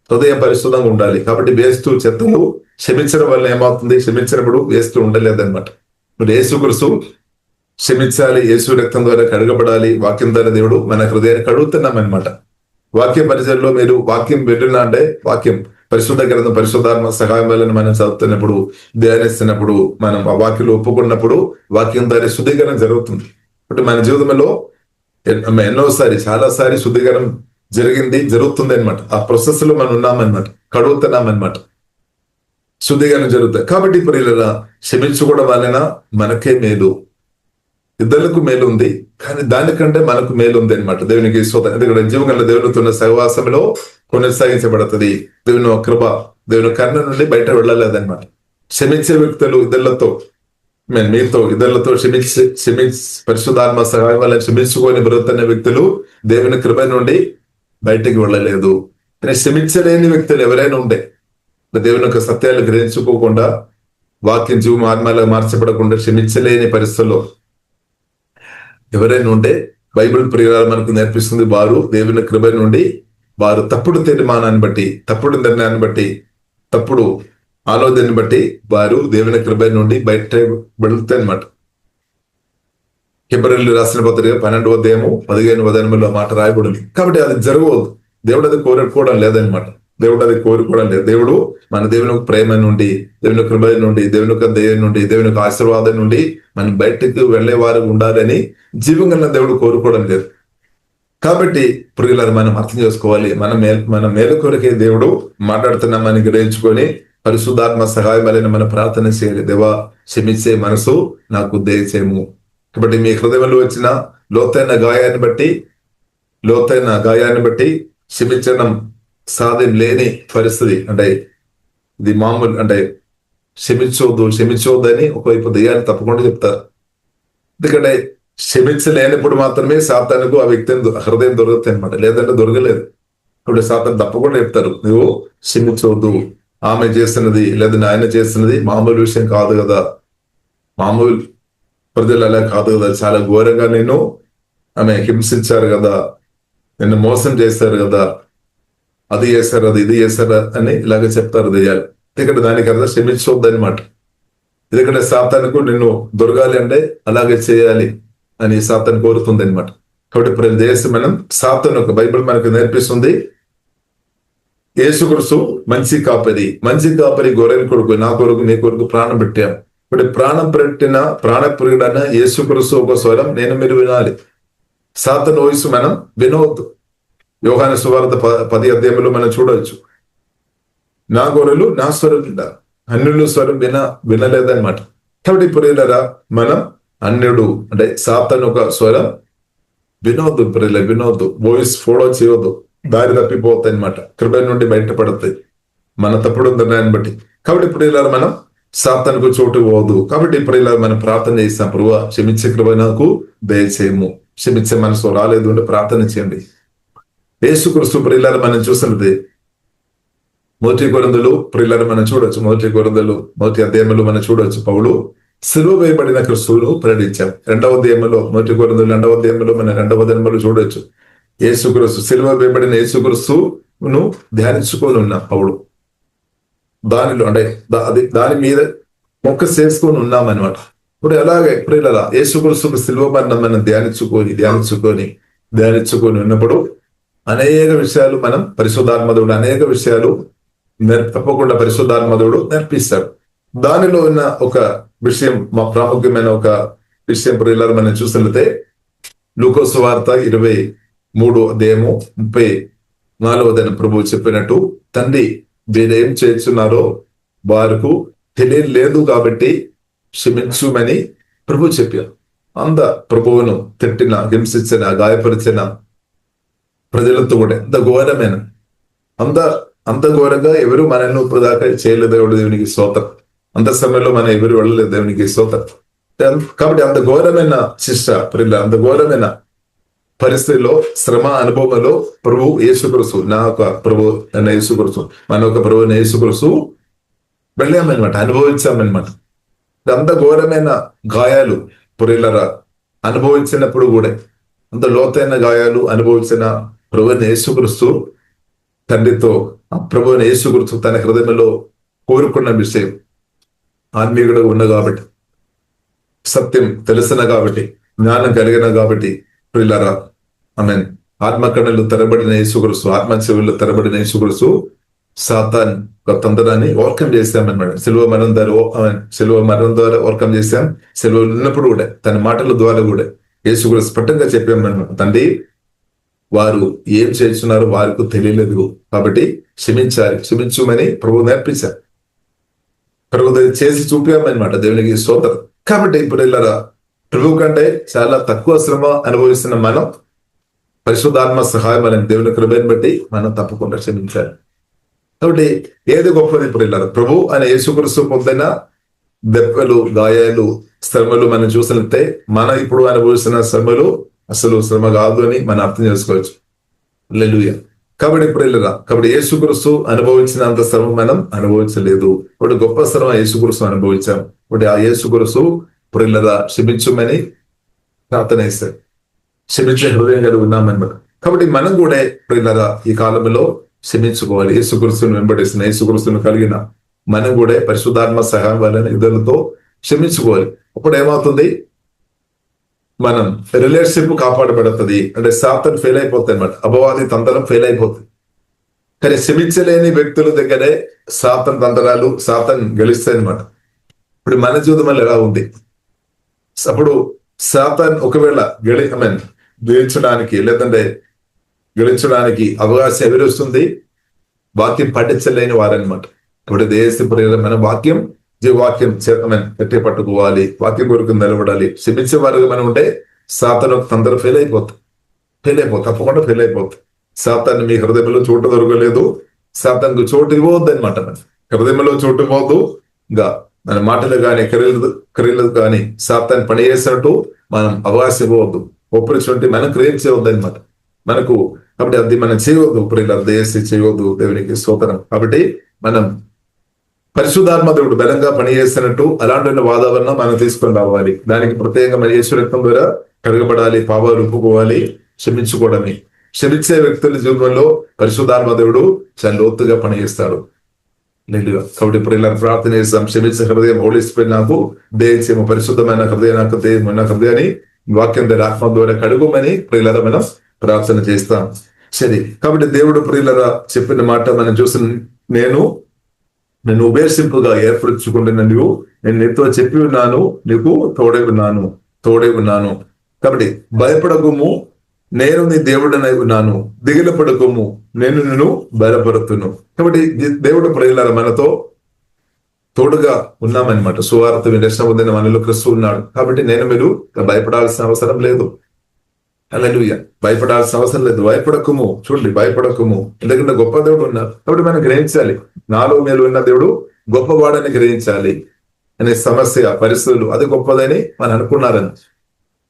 హృదయం పరిశుద్ధంగా ఉండాలి. కాబట్టి వేస్ట్ చెత్తలు క్షమించడం వల్ల ఏమవుతుంది, క్షమించినప్పుడు వేస్ట్ ఉండలేదన్నమాట. ఇప్పుడు యేసుక్రీస్తు క్షమించాలి, యేసు రక్తం ద్వారా కడగబడాలి, వాక్యం ద్వారా దేవుడు మన హృదయాన్ని కడుగుతున్నాం అనమాట. వాక్య పరిచయంలో మీరు వాక్యం వింటున్నా అంటే, వాక్యం పరిశుద్ధ గ్రంథం పరిశుద్ధాత్మ సహాయం వల్ల మనం చదువుతున్నప్పుడు, ధ్యానిస్తున్నప్పుడు, మనం ఆ వాక్యంలో ఒప్పుకున్నప్పుడు వాక్యం ద్వారా శుద్ధీకరణ జరుగుతుంది. అంటే మన జీవితంలో ఎన్నోసారి చాలాసారి శుద్ధీకరణ జరుగుతుంది అనమాట. ఆ ప్రాసెస్ లో మనం ఉన్నామన్నమాట, కడుగుతున్నామన్నమాట, శుద్ధీకరణ జరుగుతుంది. కాబట్టి ఇప్పుడు ఇలా క్షమించుకోవడం వలన మనకే మేలు, ఇద్దరులకు మేలు ఉంది, కానీ దానికంటే మనకు మేలు ఉంది అనమాట. దేవునికి స్తోత్రం. ఎందుకంటే జీవంగా దేవునితో సహవాసంలో కొనసాగించబడుతుంది. దేవుని కృప, దేవుని కర్ణ నుండి బయట వెళ్ళలేదన్నమాట. క్షమించే వ్యక్తులు మీతో ఇద్దరులతో పరిశుద్ధాత్మ సహాయం వల్ల క్షమించుకొని బ్రతున్న వ్యక్తులు దేవుని కృప నుండి బయటకు వెళ్ళలేదు. క్షమించలేని వ్యక్తులు ఎవరైనా ఉండే, దేవుని యొక్క సత్యాలు గ్రహించుకోకుండా, వాక్యం జీవం ఆత్మలో మార్చబడకుండా క్షమించలేని పరిస్థితుల్లో ఎవరైనా ఉంటే, బైబిల్ ప్రియురాలు మనకు నేర్పిస్తుంది, వారు దేవుని కృప నుండి వారు తప్పుడు తీర్మానాన్ని బట్టి, తప్పుడు నిర్ణయాన్ని బట్టి, తప్పుడు ఆలోచనని బట్టి వారు దేవుని కృప నుండి బయట వెళుతాయి అన్నమాట. హెబ్రీయులకు రాసిన పత్రిక 12వ అధ్యాయము 15వ వచనంలో మాట రాయబడింది. కాబట్టి అది జరగదు. దేవుడు అది కోరుకోవడం లేదనమాట. దేవుడు అది కోరుకోవడం లేదు. దేవుడు మన దేవుని ప్రేమ నుండి, దేవుని కృప నుండి, దేవుని యొక్క దయ నుండి, దేవుని యొక్క ఆశీర్వాదం నుండి మనం బయటకు వెళ్లే వారు ఉండాలని జీవంగా దేవుడు కోరుకోవడం లేదు. కాబట్టి ప్రియులారా, మనం అర్థం చేసుకోవాలి, మన మేలు కొరకే దేవుడు మాట్లాడుతున్నామని గ్రహించుకొని పరిశుద్ధాత్మ సహాయం వలన మనం ప్రార్థన చేయాలి. దేవా, క్షమించే మనసు నాకు దయచేయము. కాబట్టి మీ హృదయంలో వచ్చిన లోతైన గాయాన్ని బట్టి క్షమించడం సాధ్యం లేని పరిస్థితి, అంటే ఇది మామూలు, అంటే క్షమించవద్దు అని ఒకవైపు దయ్యాన్ని తప్పకుండా చెప్తారు. ఎందుకంటే క్షమించలేనప్పుడు మాత్రమే సాతానుకు ఆ వ్యక్తి హృదయం దొరుకుతాయి అనమాట, లేదంటే దొరకలేదు. ఇప్పుడు సాతాను తప్పకుండా చెప్తారు, నువ్వు క్షమించవద్దు, ఆమె చేస్తున్నది లేదా ఆయన చేస్తున్నది మామూలు విషయం కాదు కదా, మామూలు ప్రజలు అలా కాదు కదా, చాలా ఘోరంగా నేను ఆమె హింసించారు కదా, నిన్ను మోసం చేశారు కదా, అది చేశారు, ఇది చేశారు అని ఇలాగ చెప్తారు దయ్యాలు. ఎందుకంటే దానికి అర్థం క్షమించవద్దు అనమాట. ఎందుకంటే సాతానుకు నిన్ను దొరకాలి అంటే అలాగే చేయాలి అని సాతాను కోరుతుంది అనమాట. కాబట్టి ప్రతి దేశం మనం సాతాను, బైబిల్ మనకు నేర్పిస్తుంది, యేసుక్రీస్తు మంచి కాపరి గొర్రెల కొడుకు, నా కొరకు నీ కొరకు ప్రాణం పెట్టాం. ఇప్పుడు ప్రాణప్రియుడైన యేసుక్రీస్తు ఒక స్వరం నేను మీరు వినాలి. సాతాను వయసు మనం వినవద్దు. యోహాను సువార్త 10వ అధ్యాయంలో మనం చూడవచ్చు, నా గొర్రెలు నా స్వరం విన్నారు, అన్యుల స్వరం వినలేదన్నమాట. కాబట్టి ప్రియులారా, మనం అన్యుడు అంటే సాతాను ఒక స్వరం వినవద్దు, వాయిస్ ఫాలో చేయవద్దు, దారి తప్పిపోతాయి అనమాట, కృప నుండి బయటపడతాయి మన తప్పుడు నిర్ణయాన్ని బట్టి. కాబట్టి ప్రియులారా, మనం సాతానుకు చోటు పోవద్దు. కాబట్టి ప్రియులారా, మనం ప్రార్థన చేస్తాం, ప్రభువా క్షమించే కృప నాకు దయచేయము, క్షమించే మనసు రాలేదు అంటే ప్రార్థన చేయండి. యేసుక్రీస్తు ప్రియులారా మనం చూసినది 1 కొరింథీయులు ప్రియులారా మనం చూడొచ్చు, 1 కొరింథీయులు 1వ అధ్యాయంలో మనం చూడొచ్చు, పౌలు సిలువ వేయబడిన క్రీస్తును ప్రకటించాం. 2వ అధ్యాయంలో 1 కొరింథీయులు 2వ అధ్యాయంలో మన 2వ వచనంలో చూడొచ్చు, యేసుక్రీస్తు సిలువ వేయబడిన యేసుక్రీస్తును ధ్యానించుకొని ఉన్నాం పౌలు. దానిలో అంటే దాని మీద మొక్క చేసుకొని ఉన్నాం అనమాట. ఇప్పుడు అలాగే ప్రియులారా, యేసుక్రీస్తు సిలువ మరణం మనం ధ్యానించుకొని ఉన్నప్పుడు అనేక విషయాలు మనం పరిశుద్ధాత్మదేవుడు అనేక విషయాలు తప్పకుండా పరిశుద్ధాత్మదేవుడు నేర్పిస్తాడు. దానిలో ఉన్న ఒక విషయం, మా ప్రాముఖ్యమైన ఒక విషయం ప్రియులారా మనం చూసినట్లయితే, లూకా సువార్త 23వ అధ్యాయము 34వ వచనం ప్రభువు చెప్పినట్టు, తండ్రి వీరేం చేస్తున్నారో వారికి తెలియలేదు కాబట్టి క్షమించుమని ప్రభు చెప్పారు. అంత ప్రభువును తిట్టిన, హింసించిన, గాయపరిచిన ప్రజలతో కూడా ఎంత ఘోరమైన అంత ఘోరంగా ఎవరు మనల్ని ఇప్పుడు దాకా చేయలేదు. దేవునికి స్తోత్రం. అంత సమయంలో మనం ఎవరు వెళ్ళలేదు. దేవునికి స్తోత్రం. కాబట్టి అంత ఘోరమైన శిక్ష, అంత ఘోరమైన పరిస్థితిలో, శ్రమ అనుభవంలో ప్రభు యేసుక్రీస్తు, నా ఒక ప్రభు అన్న యేసుక్రీస్తు, మన ఒక ప్రభు అన్న యేసుక్రీస్తు వెళ్ళామన్నమాట, అనుభవించామన్నమాట. అంత ఘోరమైన గాయాలు పురిలరా అనుభవించినప్పుడు కూడా, అంత లోతైన గాయాలు అనుభవించిన ప్రభు అయిన యేసుక్రీస్తు తండ్రితో, ఆ ప్రభు అయిన యేసుక్రీస్తు తన హృదయంలో కోరుకున్న విషయం, ఆత్మీయుడు ఉన్న కాబట్టి, సత్యం తెలిసిన కాబట్టి, జ్ఞానం కలిగిన కాబట్టి ప్రియులారా, ఆమేన్, ఆత్మకణలు తెరబడిన యేసుక్రీస్తు, ఆత్మశివులు తెరబడిన యేసుక్రీస్తు సాతాన్ తంత్రాన్ని ఓవర్కమ్ చేశామన్నమాట. సిలువ మరణం ద్వారా ఓవర్కమ్ చేశాం. సిలువ ఉన్నప్పుడు కూడా తన మాటల ద్వారా కూడా యేసుక్రీస్తు స్పష్టంగా చెప్పామన్నమాట. తండ్రి, వారు ఏం చేస్తున్నారో వారికి తెలియలేదు, కాబట్టి క్షమించుమని ప్రభు నేర్పించారు. ప్రభు చేసి చూపామన్నమాట. దేవునికి స్తోత్రం. కాబట్టి ఇప్పుడు ఇలా ప్రభు కంటే చాలా తక్కువ శ్రమ అనుభవిస్తున్న మనం పరిశుద్ధాత్మ సహాయం అనే దేవుని కృపను బట్టి మనం తప్పకుండా క్షమించాలి. కాబట్టి ఏది గొప్పది ఇప్పుడు ఇలా ప్రభు అనే యేసుక్రీస్తు పొందిన దెబ్బలు, గాయాలు, శ్రమలు మనం చూసినట్టే మనం ఇప్పుడు అనుభవిస్తున్న శ్రమలు అసలు శ్రమ కాదు అని మనం అర్థం చేసుకోవచ్చు. హల్లెలూయా. కాబట్టి ఇప్పుడు ఇలా కాబట్టి యేసుక్రీస్తు అనుభవించినంత శ్రమ మనం అనుభవించలేదు. ఇప్పుడు గొప్ప శ్రమ యేసుక్రీస్తు అనుభవించాం. ఇప్పుడు ఆ యేసుక్రీస్తు ఇప్పుడు ఇలా క్షమించమని ప్రార్థన చేస్తారు. క్షమించే హృదయం కలిగి ఉన్నామన్నమాట. కాబట్టి మనం కూడా ఇప్పుడు ఇలా ఈ కాలంలో క్షమించుకోవాలి. యేసుక్రీస్తుని వెంబడిస్తున్న, యేసుక్రీస్తుని కలిగిన మనం కూడా పరిశుద్ధాత్మ సహాయం వలన ఇతరులతో క్షమించుకోవాలి. అప్పుడు ఏమవుతుంది, మనం రిలేషన్షిప్ కాపాడబడుతుంది. అంటే సాతాన్ ఫెయిల్ అయిపోతాయి అన్నమాట, అపవాది తంత్రం ఫెయిల్ అయిపోతుంది. కానీ క్షమించలేని వ్యక్తుల దగ్గరే సాతాన్ తంత్రాలు, సాతాన్ గెలుస్తాయి అన్నమాట. ఇప్పుడు మన జీవితం ఎలా ఉంది? అప్పుడు సాతాన్ ఒకవేళ గెలించడానికి అవకాశం ఎవరు వస్తుంది? వాక్యం పఠించలేని వారనమాట. ఇప్పుడు దేశ మన వాక్యం జీవవాక్యం గట్టి పట్టుకోవాలి, వాక్యం కొరకు నిలబడాలి. క్షమించే వారుగా మనం ఉంటే సాతాను తందర ఫెయిల్ అయిపోతుంది, తప్పకుండా ఫెయిల్ అయిపోతుంది. సాతాన్ని మీ హృదయంలో చోటు దొరకలేదు, సాతానికి చోటు ఇవ్వద్దు అనమాట. హృదయంలో చోటు ఇవ్వద్దు. ఇంకా మన మాటలు కానీ క్రియలు కానీ సాతాన్ని పని చేసినట్టు మనం అవకాశం ఇవ్వవద్దు. ఆపర్చునిటీ మనం క్రియేట్ చేయవద్దు అనమాట మనకు. కాబట్టి అది మనం చేయవద్దు, ఇప్పుడు దేశ చేయవద్దు. దేవునికి స్తోత్రం. కాబట్టి మనం పరిశుద్ధాత్మ దేవుడు బలంగా పనిచేస్తున్నట్టు అలాంటి వాతావరణం మనం తీసుకొని రావాలి. దానికి ప్రత్యేకంగా యేసు రక్తం ద్వారా కడగబడాలి, పాపాలు ఒప్పుకోవాలి, క్షమించుకోవడమే. క్షమించే వ్యక్తుల జీవితంలో పరిశుద్ధాత్మ దేవుడు చాలా లోతుగా పనిచేస్తాడు. కాబట్టి ఇప్పుడు ఇలా ప్రార్థన చేస్తాం. క్షమించే హృదయం హోలీ స్పిరిట్ నాకు దయచేయము, పరిశుద్ధమైన హృదయం నాకు దయచేయమన్న హృదయాన్ని వాక్యం ద్వారా ఆత్మ ద్వారా కడుగుమని ప్రియులరా మనం ప్రార్థన చేస్తాం. సరే, కాబట్టి దేవుడు ప్రియులరా చెప్పిన మాట మనం చూసిన, నేను ఉపేక్షింపుగా ఏర్పరచుకుంటున్న నేను నీతో చెప్పి ఉన్నాను, నీకు తోడై ఉన్నాను. కాబట్టి భయపడకుము, నేను నీ దేవుడనై ఉన్నాను, దిగులు పడకుము, నేను నిన్ను బలపరుతును. కాబట్టి దేవుడు ప్రియులారా మనతో తోడుగా ఉన్నామన్నమాట. సువార్త వినర్శనం పొందిన మనలో క్రీస్తు ఉన్నాడు. కాబట్టి మీరు భయపడాల్సిన అవసరం లేదు. హల్లెలూయా. భయపడాల్సిన అవసరం లేదు. భయపడకుము, చూడండి, భయపడకుము, ఎందుకంటే గొప్ప దేవుడు ఉన్నారు. కాబట్టి మనం గ్రహించాలి, నాలో మేలు ఉన్న దేవుడు గొప్పవాడని గ్రహించాలి అనే సమస్య, పరిస్థితులు అది గొప్పదని మనం అనుకున్నారని,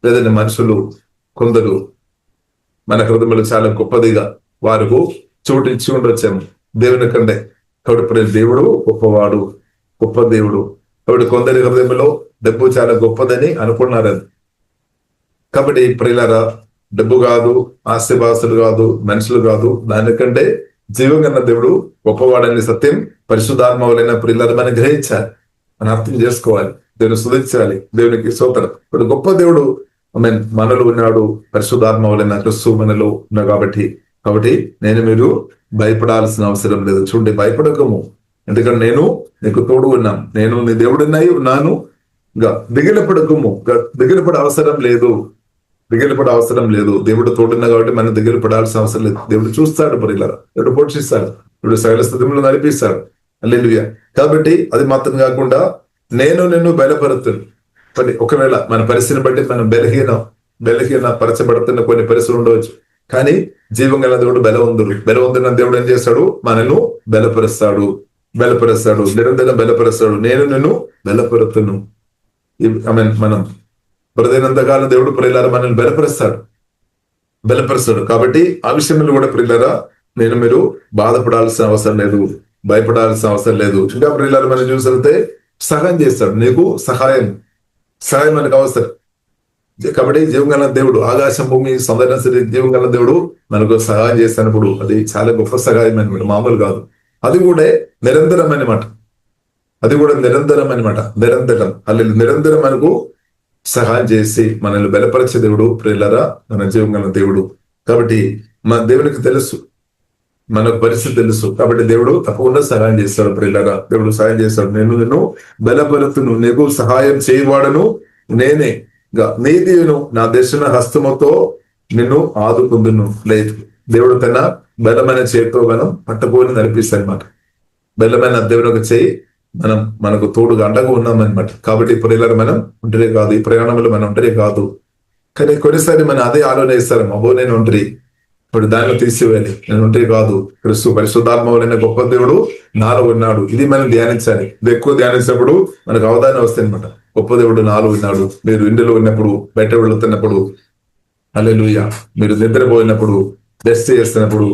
లేదంటే మనుషులు కొందరు మన హృదయంలో చాలా గొప్పదిగా వారికి చోటు ఇచ్చి ఉండొచ్చాము దేవుని కంటే. కాబట్టి దేవుడు గొప్పవాడు, గొప్ప దేవుడు. కాబట్టి కొందరి హృదయంలో డబ్బు చాలా గొప్పదని అనుకున్నారని. కాబట్టి ప్రియులారా, డబ్బు కాదు, ఆస్తిపాస్తులు కాదు, మనుషులు కాదు, దానికంటే జీవగన్న దేవుడు గొప్పవాడని సత్యం పరిశుద్ధాత్మ వలన ప్రియులారా మనం గ్రహించాలి, మనం అర్థం చేసుకోవాలి, దేవుని స్తుతించాలి. దేవునికి స్తోత్రం. ఇప్పుడు గొప్ప దేవుడు మనలో ఉన్నాడు, పరిశుద్ధాత్మ వలన క్రీస్తు మనలో ఉన్నా కాబట్టి మీరు భయపడాల్సిన అవసరం లేదు. చూడండి, భయపడకము, ఎందుకంటే నేను నీకు తోడు ఉన్నాను, నేను నీ దేవుడినై ఉన్నాను. ఇంకా దిగిలపడకము, దిగిలపడ అవసరం లేదు. దేవుడు తోడున్నా కాబట్టి మనం దిగులు పడాల్సిన అవసరం లేదు. దేవుడు చూస్తాడు, ప్రియులారా, దేవుడు పోషిస్తాడు, దేవుడు సకల స్థితిలో నడిపిస్తాడు. హల్లెలూయా. కాబట్టి అది మాత్రం కాకుండా నేను నిన్ను బలపరుతును. కానీ ఒకవేళ మన పరిస్థితిని బట్టి మనం బలహీన పరచబడుతున్న కొన్ని పరిస్థితులు ఉండవచ్చు. కానీ జీవం గల దేవుడు బలవంతున్న దేవుడు ఏం చేస్తాడు? మనను బలపరుస్తాడు. నిరంతరం బలపరుస్తాడు. నేను నిన్ను బలపరుతును. మనం ప్రతినంతకాలం దేవుడు ప్రియులారా మనల్ని బలపరుస్తాడు. కాబట్టి ఆ విషయంలో కూడా ప్రియులారా మీరు బాధపడాల్సిన అవసరం లేదు, భయపడాల్సిన అవసరం లేదు. ఇంకా ప్రియులారా మనం చూసితే సహాయం చేస్తాడు. నీకు సహాయం మనకు అవసరం. కాబట్టి జీవంగల దేవుడు, ఆకాశం భూమి సందర్శన జీవంగల దేవుడు మనకు సహాయం చేసినప్పుడు అది చాలా గొప్ప సహాయం అనమాట, మామూలు కాదు. అది కూడా నిరంతరం అనమాట. నిరంతరం మనకు సహాయం చేసి మనల్ని బలపరిచే దేవుడు ప్రియులారా మన జీవంగల దేవుడు. కాబట్టి మన దేవునికి తెలుసు, మనకు పరిస్థితి తెలుసు. కాబట్టి దేవుడు తప్పకుండా సహాయం చేస్తాడు ప్రియులారా. దేవుడు సహాయం చేస్తాడు. నేను నిన్ను బలపరుతును, నీకు సహాయం చేయవాడను నేనే, నీతిను నా దర్శన హస్తముతో నిన్ను ఆదుకుందును. లేదు, దేవుడు తన బలమైన చేతితో మనం పట్టుకొని నడిపిస్తాడు అనమాట. బలమైన దేవుని ఒక చేయి మనకు తోడుగా అండగా ఉన్నామన్నమాట. కాబట్టి ప్రియులారా మనం ఒంటరి కాదు, ఈ ప్రయాణంలో మనం ఒంటరి కాదు. కానీ కొన్నిసారి మనం అదే ఆలోచన ఇస్తారు, అబ్బో నేను ఒంటరి, ఇప్పుడు దానిలో తీసివేయాలి, నేను ఒంటరి కాదు, క్రీస్తు పరిశుద్ధాత్మలైన గొప్ప దేవుడు నాలో ఉన్నాడు. ఇది మనం ధ్యానించాలి. ఇది ఎక్కువ ధ్యానించినప్పుడు మనకు అవగాహన వస్తాయి అనమాట. గొప్ప దేవుడు నాలో ఉన్నాడు. మీరు ఇంటిలో ఉన్నప్పుడు, బయట వెళుతున్నప్పుడు, హల్లెలూయా, మీరు నిద్రపోయినప్పుడు, రెస్ట్ చేస్తున్నప్పుడు,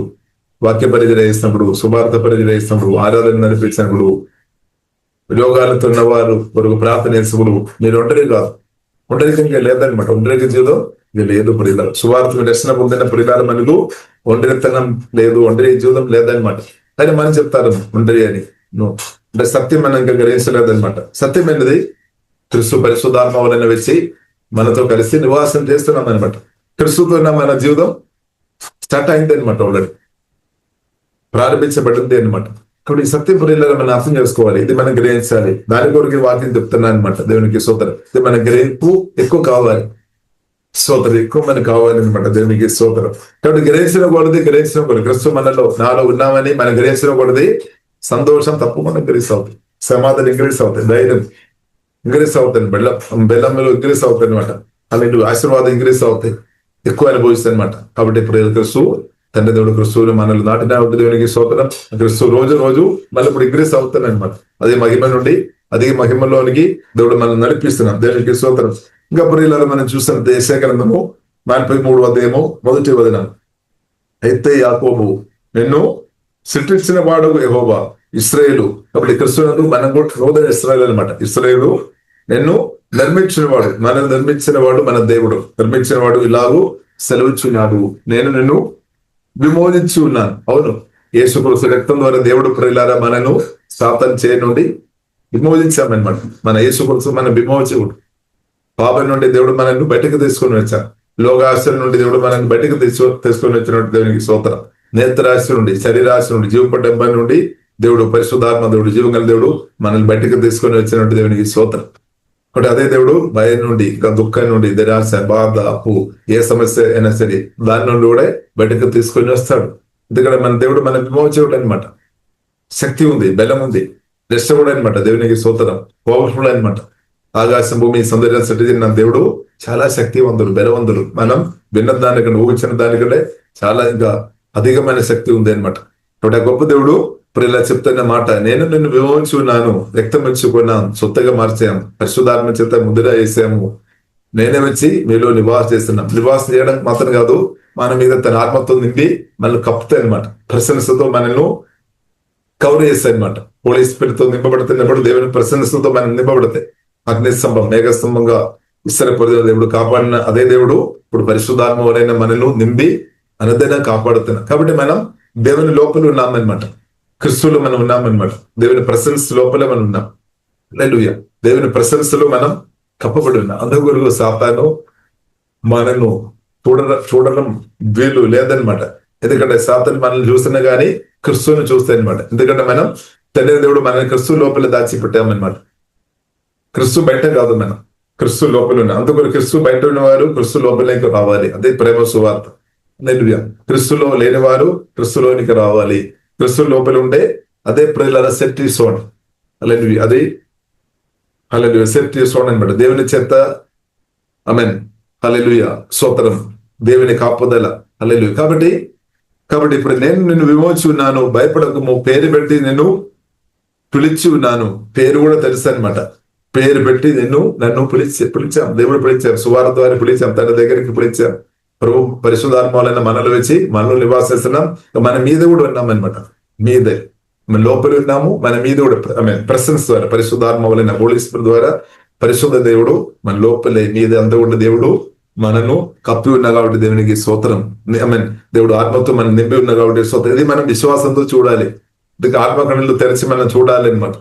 వాక్య పరిచయం చేసినప్పుడు, సువార్త పరిచయం చేసినప్పుడు, ఆరాధన నడిపించినప్పుడు, రోగాలతో ఉన్నవారు కొరకు ప్రార్థన చేసినప్పుడు మీరు ఒంటరి కాదు. ఒంటరికంగా లేదనమాట. ఒంటరికి జీవితం ఇది లేదు ప్రియులారా. సువార్త రక్షణ పొందిన ప్రియులారా మనకు ఒంటరితనం లేదు, ఒంటరి జీవితం లేదనమాట. కానీ మనం చెప్తారు ఒంటరి అని. అంటే సత్యం మనం ఇంకా గ్రహించలేదనమాట. సత్యం అనేది క్రీస్తు పరిశుద్ధాత్మ వలన వచ్చి మనతో కలిసి నివాసం చేస్తున్నాం అనమాట. క్రీస్తుతో ఉన్న మన జీవితం స్టార్ట్ అయింది అనమాట, ఆల్రెడీ ప్రారంభించబడింది అనమాట. కాబట్టి ఈ సత్యం ప్రియులారా మనం అర్థం చేసుకోవాలి. ఇది మనం గ్రహించాలి. దాని కొరకు వాక్యం చెప్తున్నాను అనమాట. దేవునికి స్తోత్రం. ఇది మన గ్రహింపు ఎక్కువ కావాలి, స్తోత్రం ఎక్కువ మనకు కావాలి అనమాట. దేవునికి స్తోత్రం. కాబట్టి గ్రహించిన కొలది క్రీస్తు మనలో నాలో ఉన్నామని మనం గ్రహించిన కొలది సంతోషం తప్పకుండా ఇంక్రీస్ అవుతుంది, సమాధానం ఇంక్రీస్ అవుతాయి, ధైర్యం ఇంక్రీస్ అవుతాయి, బెల్లంలో ఇంక్రీస్ అవుతాయి అనమాట. అలాంటి ఆశీర్వాదం ఇంక్రీస్ అవుతాయి, ఎక్కువ అనుభవిస్తాయి అనమాట. కాబట్టి ప్రియుల క్రీస్తు తండ్రి దేవుడు క్రీస్తువులు మనల్ని నాటిన దేవునికి స్తోత్రం. క్రీస్తు రోజు మళ్ళీ ఇప్పుడు ఇంక్రీస్ అవుతాను అనమాట. అదే మహిమ నుండి అదే మహిమలోనికి దేవుడు మనల్ని నడిపిస్తున్నాం. దేవునికి స్తోత్రం. ఇంకా ప్రియులారా మనం చూస్తున్న యెషయా-గ్రంథము 43వ అధ్యాయము 1వ వచనం. అయితే యాకోబు నిన్ను సృష్టించిన వాడు యెహోవా, ఇశ్రాయేలు. కాబట్టి క్రీస్తునందు మనం కూడా నూతన ఇశ్రాయేలు అనమాట. ఇశ్రాయేలు నిన్ను మనల్ని నిర్మించిన వాడు మన దేవుడు. నిర్మించిన వాడు ఇలాగూ సెలవుచున్నాడు, నేను నిన్ను విమోచించి ఉన్నాను. అవును, యేసుక్రీస్తు రక్తం ద్వారా దేవుడు ప్రియులారా మనను సాతాను చేయి నుండి విమోచించామన్నమాట. మన యేసుక్రీస్తు మన విమోచకుడు. పాపం నుండి దేవుడు మనల్ని బయటకు తీసుకొని వచ్చాడు. లోకాశల నుండి దేవుడు మనల్ని బయటకు తీసుకొని వచ్చినట్టు దేవునికి స్తోత్రం. నేత్రాశ నుండి, శరీరాశ నుండి, జీవపడ్డంబ నుండి దేవుడు పరిశుద్ధాత్మ దేవుడు, జీవంగల దేవుడు మనల్ని బయటకు తీసుకొని వచ్చినట్టు దేవునికి స్తోత్రం. కాబట్టి అదే దేవుడు భయం నుండి, దుఃఖం నుండి, నిరాశ, బాధ, అప్పు, ఏ సమస్య అయినా సరే దాని నుండి కూడా బయటకు తీసుకొని వస్తాడు. ఎందుకంటే మన దేవుడు మన విమోచకుడు అనమాట. శక్తి ఉంది, బలం ఉంది, రెస్టవుడు అనమాట. దేవునికి స్తోత్రం, పవర్ఫుల్ అనమాట. ఆకాశం భూమి సౌందర్యం సృష్టించిన దేవుడు చాలా శక్తివంతుడు, బలవంతుడు. మనం విన్న దానికంటే, ఊహించిన దానికంటే చాలా ఇంకా అధికమైన శక్తి ఉంది అనమాట. కాబట్టి ఆ గొప్ప దేవుడు ఇప్పుడు ఇలా చెప్తున్న మాట, నేను నిన్ను విమోచించి ఉన్నాను, రక్తం ఇచ్చుకున్నాను, సొత్తగా మార్చాము, పరిశుద్ధాత్మ చేత ముద్ర వేసాము, నేనే వచ్చి మీలో నివాసం చేస్తున్నాం. నివాసం చేయడం మాత్రం కాదు, మన మీద తన ఆత్మతో నిండి మనల్ని కప్పుతాయి అనమాట. ప్రశంసతో మనల్ని కవర్ చేస్తాయి అనమాట. హోలీ స్పిరిట్ తో నింపబడుతున్నప్పుడు దేవుని ప్రశంసతో మనం నింపబడతాయి. అగ్నిస్తంభం, మేఘస్తంభంగా ఇస్తరపడిన దేవుడు కాపాడిన అదే దేవుడు ఇప్పుడు పరిశుద్ధాత్మ వలన మనల్ని నింపి అనదైనా కాపాడుతున్నాం. కాబట్టి మనం దేవుని లోపల ఉన్నామన్నమాట, క్రీస్తులో మనం ఉన్నామన్నమాట. దేవుని ప్రశంస లోపలే మనం ఉన్నాం. హల్లెలూయా. దేవుని ప్రశంసలో మనం కప్పబడి ఉన్నాం. అందుకొరకు సాతాను మనను చూడడం వీలు లేదనమాట. ఎందుకంటే సాతాను మనల్ని చూస్తున్నా గానీ క్రీస్తుని చూస్తాయి అనమాట. ఎందుకంటే మనం తండ్రి దేవుడు మనల్ని క్రీస్తు లోపల దాచిపెట్టామన్నమాట. క్రీస్తు బయట కాదు, మనం క్రీస్తు లోపల ఉన్నాం. అందుకొరకు క్రీస్తు బయట ఉన్నవారు క్రీస్తు లోపలికి రావాలి. అదే ప్రేమ సువార్త. హల్లెలూయా. క్రీస్తులో లేనివారు క్రీస్తులోనికి రావాలి. క్రీస్తు లోపల ఉండే అదే ప్రియులారా సెట్ తీసుకోండి. హల్లెలూయా. అది హల్లెలూయా. సెట్ చేసుకోండి అనమాట. దేవుని చేత ఆమేన్. హల్లెలూయా. స్తోత్రం. దేవుని కాపుదల. హల్లెలూయా. కాబట్టి ఇప్పుడు నేను నిన్ను విమోచి ఉన్నాను, భయపడకము, పేరు పెట్టి నిన్ను పిలిచి ఉన్నాను. పేరు కూడా తెలుసు అనమాట. పేరు పెట్టి నన్ను పిలిచాం. దేవుడు పిలిచాం, సువార్త ద్వారా పిలిచాం, తన దగ్గరికి పిలిచాం. ప్రభు పరిశుద్ధాత్మలైన మనలో వచ్చి మనలో నివాసిస్తున్నాం. మన మీద కూడా ఉన్నాం అనమాట. మీదే మన లోపల ఉన్నాము, మన మీద కూడా ప్రెసెన్స్ ద్వారా, పరిశుద్ధాత్మ వలన హోలీ స్పిరిట్ ద్వారా పరిశుద్ధ దేవుడు మన లోపలే మీద అంతా కూడా దేవుడు మనను కప్పి ఉన్నా కాబట్టి దేవునికి స్తోత్రం. దేవుడు ఆత్మతో మనం నింపి ఉన్నా కాబట్టి స్తోత్రం. ఇది మనం విశ్వాసంతో చూడాలి. ఇది ఆత్మ కన్నులు తెరిచి మనం చూడాలి అనమాట.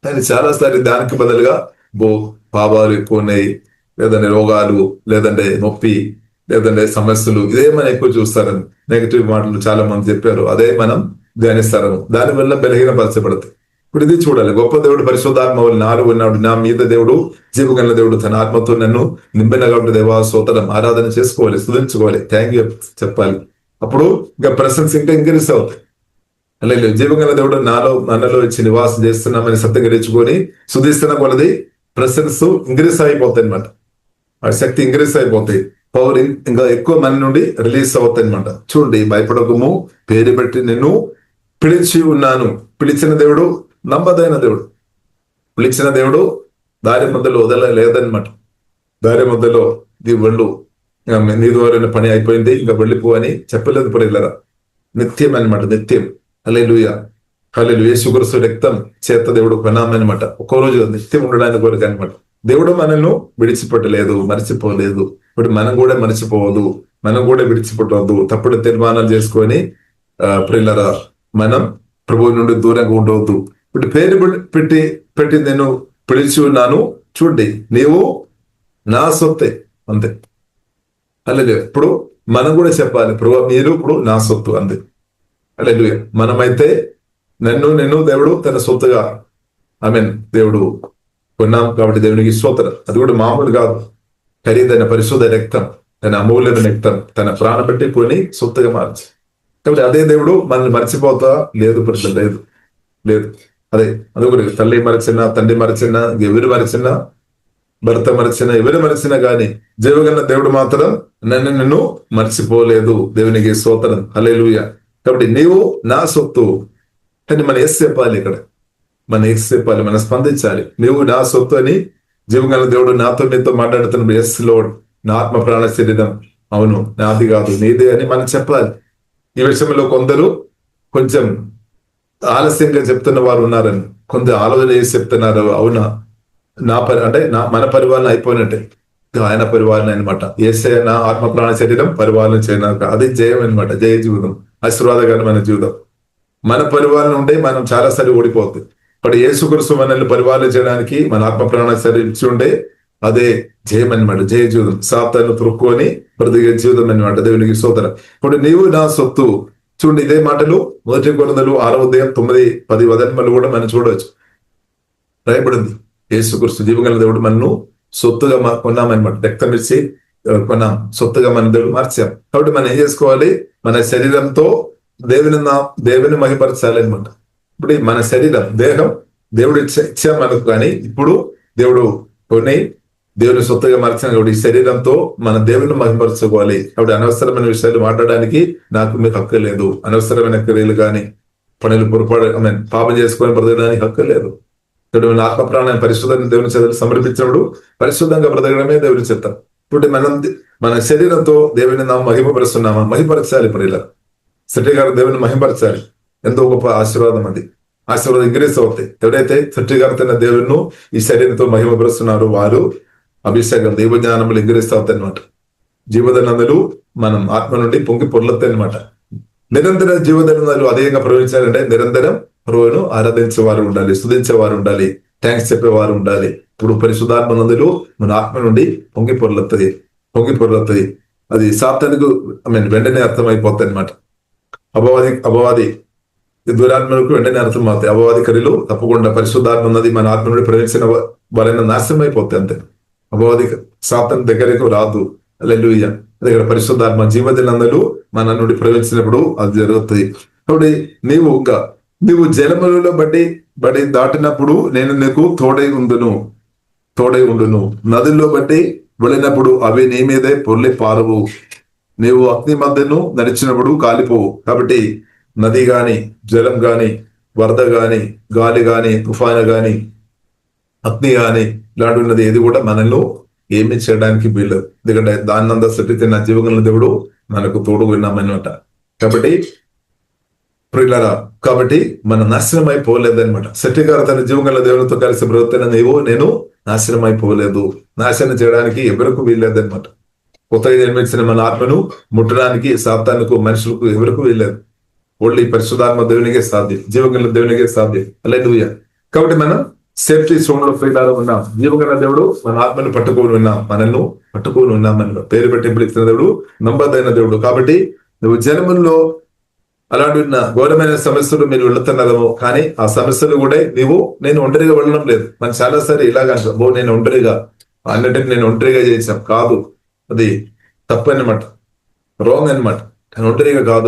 కానీ చాలాసారి దానికి బదులుగా పాపాలు ఎక్కువ ఉన్నాయి, లేదంటే రోగాలు, లేదంటే నొప్పి, లేదంటే సమస్యలు, ఇదే మనం ఎక్కువ చూస్తారని నెగిటివ్ మాటలు చాలా మంది చెప్పారు. అదే మనం ధ్యానిస్తారు. దానివల్ల బలహీనపరచబడుతుంది. ఇప్పుడు ఇది చూడాలి. గొప్ప దేవుడు పరిశుద్ధాత్మ నాలో ఉన్నాడు, నా మీద దేవుడు జీవగల దేవుడు తన ఆత్మతో నన్ను నింపిన కాబట్టి దేవా స్తోత్రం, ఆరాధన చేసుకోవాలి, స్తుతించుకోవాలి, థ్యాంక్ యూ చెప్పాలి. అప్పుడు ఇంకా ప్రెసెన్స్ ఇంకా ఇంక్రీస్ అవుతాయి. అలాగే జీవగల దేవుడు మనలో వచ్చి నివాసం చేస్తున్నామని సత్యం గ్రహించుకొని స్తుతిస్తున్న కొలది ప్రెసెన్స్ ఇంక్రీస్ అయిపోతాయి అనమాట. ఆ శక్తి ఇంక్రీస్ అయిపోతాయి. పవర్ ఇంకా ఎక్కువ మన నుండి రిలీజ్ అవుతాయి అనమాట. చూడండి, భయపడకము, పేరు పెట్టి నిన్ను పిలిచి ఉన్నాను. పిలిచిన దేవుడు నమ్మదైన దేవుడు. పిలిచిన దేవుడు దారి మధ్యలో వదలలేదనమాట. దారి మధ్యలో వెళ్ళు, నీ ద్వారా పని అయిపోయింది, ఇంకా వెళ్ళిపో అని చెప్పలేదు. ప్రియులారా, నిత్యం అనమాట, నిత్యం. హల్లెలూయా. హల్లెలూయా. యేసుక్రీస్తు రక్తం చేత దేవుడు కొన్నామనమాట. ఒక్కో రోజు నిత్యం ఉండడానికి కొరకు అనమాట. దేవుడు మనల్ని విడిచిపెట్టలేదు, మర్చిపోలేదు. ఇప్పుడు మనం కూడా మర్చిపోవద్దు, మనం కూడా విడిచిపెట్టవద్దు. తప్పుడు తీర్మానాలు చేసుకొని ప్రియులారా మనం ప్రభువు నుండి దూరంగా ఉండవద్దు. ఇప్పుడు పేరు పెట్టి నేను పిలిచి ఉన్నాను, చూడండి, నీవు నా సొత్తే, అంతే. అలాగే ఇప్పుడు మనం కూడా చెప్పాలి, ప్రభు మీరు ఇప్పుడు నా సొత్తు, అంతే. అలాగే మనమైతే నేను దేవుడు తన సొత్తుగా దేవుడు కొన్నాం కాబట్టి దేవునికి స్తోత్రం. అది కూడా మామూలు కాదు, ఖరీదైన పరిశుద్ధ రక్తం, తన అమూల్యమైన రక్తం, తన ప్రాణ పెట్టి కొని సొత్తుగా మార్చి. కాబట్టి అదే దేవుడు మనల్ని మర్చిపోతా లేదు, లేదు లేదు. అదే అందుకని తల్లి మరచినా, తండ్రి మరచినా, ఎవరు మరచినా, భర్త మరచినా, ఎవరు మరచినా కానీ జీవగల దేవుడు మాత్రం నిన్ను మర్చిపోలేదు. దేవునికి స్తోత్రం. హల్లెలూయా. కాబట్టి నీవు నా సొత్తు కానీ మనం ఎస్ చెప్పాలి. ఇక్కడ మనం ఎస్ చెప్పాలి, మనం స్పందించాలి. నీవు నా సొత్తు అని జీవగల దేవుడు నీతో మాట్లాడుతున్నప్పుడు ఎస్ లోడ్, నా ఆత్మ ప్రాణ శరీరం అవును నాది కాదు నీదే అని మనం చెప్పాలి. ఈ విషయంలో కొందరు కొంచెం ఆలస్యంగా చెప్తున్న వారు ఉన్నారని, కొందరు ఆలోచన చేసి చెప్తున్నారు. అవునా, మన పరిపాలన అయిపోయినట్టే, ఆయన పరిపాలన అనమాట. యేసయ్య నా ఆత్మ ప్రాణ శరీరం పరిపాలన చేయనాక అది జయం అనమాట. జయ జీవితం, ఆశీర్వాదకరమైన జీవితం. మన పరిపాలన ఉంటే మనం చాలాసార్లు ఓడిపోతుంది. ఇప్పుడు యేసుక్రీస్తు మనల్ని పరిపాలన చేయడానికి మన ఆత్మ ప్రాణ శరీరం ఉండే అదే జయం అనమాట. జయ జీవితం, సాతాను త్రుక్కొని బ్రతికే జీవితం అనమాట. దేవునికి స్తోత్రం. ఇప్పుడు నీవు నా సొత్తు. చూడండి, ఇదే మాటలు 1 కొరింథీయులు 6:9-10 వచనాలు కూడా మనం చూడవచ్చు. రాయబడింది, యేసుక్రీస్తు జీవగల దేవుడు మనను సొత్తుగా కొన్నామనమాట. రక్తం ఇచ్చి కొన్నాం, సొత్తుగా మన దేవుడు మార్చాం. కాబట్టి మనం ఏం చేసుకోవాలి, మన శరీరంతో దేవుని మహిపరచాలి అనమాట. ఇప్పుడు మన శరీరం, దేహం దేవుడు ఇచ్చాం మనకు, కానీ ఇప్పుడు దేవుడు కొన్ని దేవుని సొత్తుగా మార్చిన కాబట్టి ఈ శరీరంతో మన దేవుని మహిమపరచుకోవాలి. కాబట్టి అనవసరమైన విషయాలు మాట్లాడడానికి నాకు మీకు హక్కు లేదు. అనవసరమైన క్రియలు కానీ పనులు పాపం చేసుకొని బ్రతకడానికి హక్కు లేదు. ఇప్పుడు మన ఆత్మ ప్రాణాన్ని పరిశుద్ధాన్ని దేవుని చేతులు సమర్పించినప్పుడు పరిశుద్ధంగా బ్రతకడమే దేవుని చిత్తం. ఇప్పుడు మన శరీరంతో దేవుని మహిమపరుస్తున్నామా? మహిమపరచాలి. ప్రియుల శెట్టి గారు దేవుని మహిమపరచాలి. ఎంతో గొప్ప ఆశీర్వాదం అది. ఆశీర్వాదం ఇంక్రీస్ అవుతాయి. ఎవరైతే శెట్టి గారు తన దేవుని ఈ శరీరంతో మహిమపరుస్తున్నారో వారు అభిషేకం, దైవజ్ఞానములు ఇంక్రీస్ అవుతాయి అనమాట. జీవదనందులు మనం ఆత్మ నుండి పొంగి పొర్లతాయి అనమాట. నిరంతర జీవదనందాలు అధికంగా ప్రవహించాలంటే నిరంతరం ప్రభువును ఆరాధించేవారు ఉండాలి, స్తుతించేవారు ఉండాలి, థ్యాంక్స్ చెప్పేవారు ఉండాలి. ఇప్పుడు పరిశుద్ధాత్మ నందులు మన ఆత్మ నుండి పొంగి పొర్లతుంది. అది సాతానుకు వెంటనే అర్థమైపోతాయి అనమాట. అపవాది దురాత్మలకు వెంటనే అర్థమవుతాయి. అపవాది క్రియలు తప్పకుండా పరిశుద్ధాత్మ ఉన్నది మన ఆత్మ నుండి ప్రవేశించిన వారైనా నాశనం అయిపోతాయి. అంతే. అపవాది సాతాను దగ్గరకు రాదు. హల్లెలూయా. దగ్గర పరిశుద్ధాత్మ జీవజలందరూ మన నుండి ప్రవేశించినప్పుడు అది జరుగుతుంది. కాబట్టి నీవు ఇంకా నువ్వు జలములలో బడి దాటినప్పుడు నేను నీకు తోడై ఉండును. నదుల్లో బట్టి వెళ్ళినప్పుడు అవి నీ మీదే పొర్లి పారవు. నీవు అగ్ని మధ్యను నడిచినప్పుడు కాలిపోవు. కాబట్టి నది గాని, జలం గాని, వరద గాని, గాలి గాని, తుఫాను గాని, అగ్ని గాని ఇలాంటి ఉన్నది ఏది కూడా మనల్ని ఏమి చేయడానికి వీల్లేదు. ఎందుకంటే దాన్నంతా సృష్టించిన జీవగల దేవుడు మనకు తోడు విన్నామన్నమాట. కాబట్టి మనం నాశనం అయిపోలేదన్నమాట. శెట్టిగారు తన జీవగల దేవునితో కలిసి బ్రతుకుతున్న నేను నాశనం అయిపోలేదు. నాశనం చేయడానికి ఎవరికి వీల్లేదన్నమాట. కొత్తగా జన్మించిన మన ఆత్మను ముట్టడానికి సాతానుకు, మనుషులకు ఎవరికి వీల్లేదు. ఓన్లీ పరిశుద్ధాత్మ దేవునికే సాధ్యం, జీవగల దేవునికే సాధ్యం. హల్లెలూయా. కాబట్టి మనం సేఫ్టీ జోన్ లో ఫ్రీలాగా ఉన్నాం. జీవగల దేవుడు మన ఆత్మను పట్టుకొని ఉన్నాం, మనల్ని పట్టుకొని ఉన్నాం. మనలో పేరు పెట్టి పిలిచిన దేవుడు నమ్మదైన దేవుడు. కాబట్టి నువ్వు జన్మంలో అలాంటి ఉన్న ఘోరమైన సమస్యలు మీరు వెళుతున్నారేమో, కానీ ఆ సమస్యలు కూడా నేను ఒంటరిగా వెళ్ళడం లేదు. మనం చాలాసారి ఇలాగా నేను ఒంటరిగా అన్నిటిని నేను ఒంటరిగా చేసాం కాదు, అది తప్పు అనమాట, రాంగ్ అనమాట. కానీ ఒంటరిగా కాదు.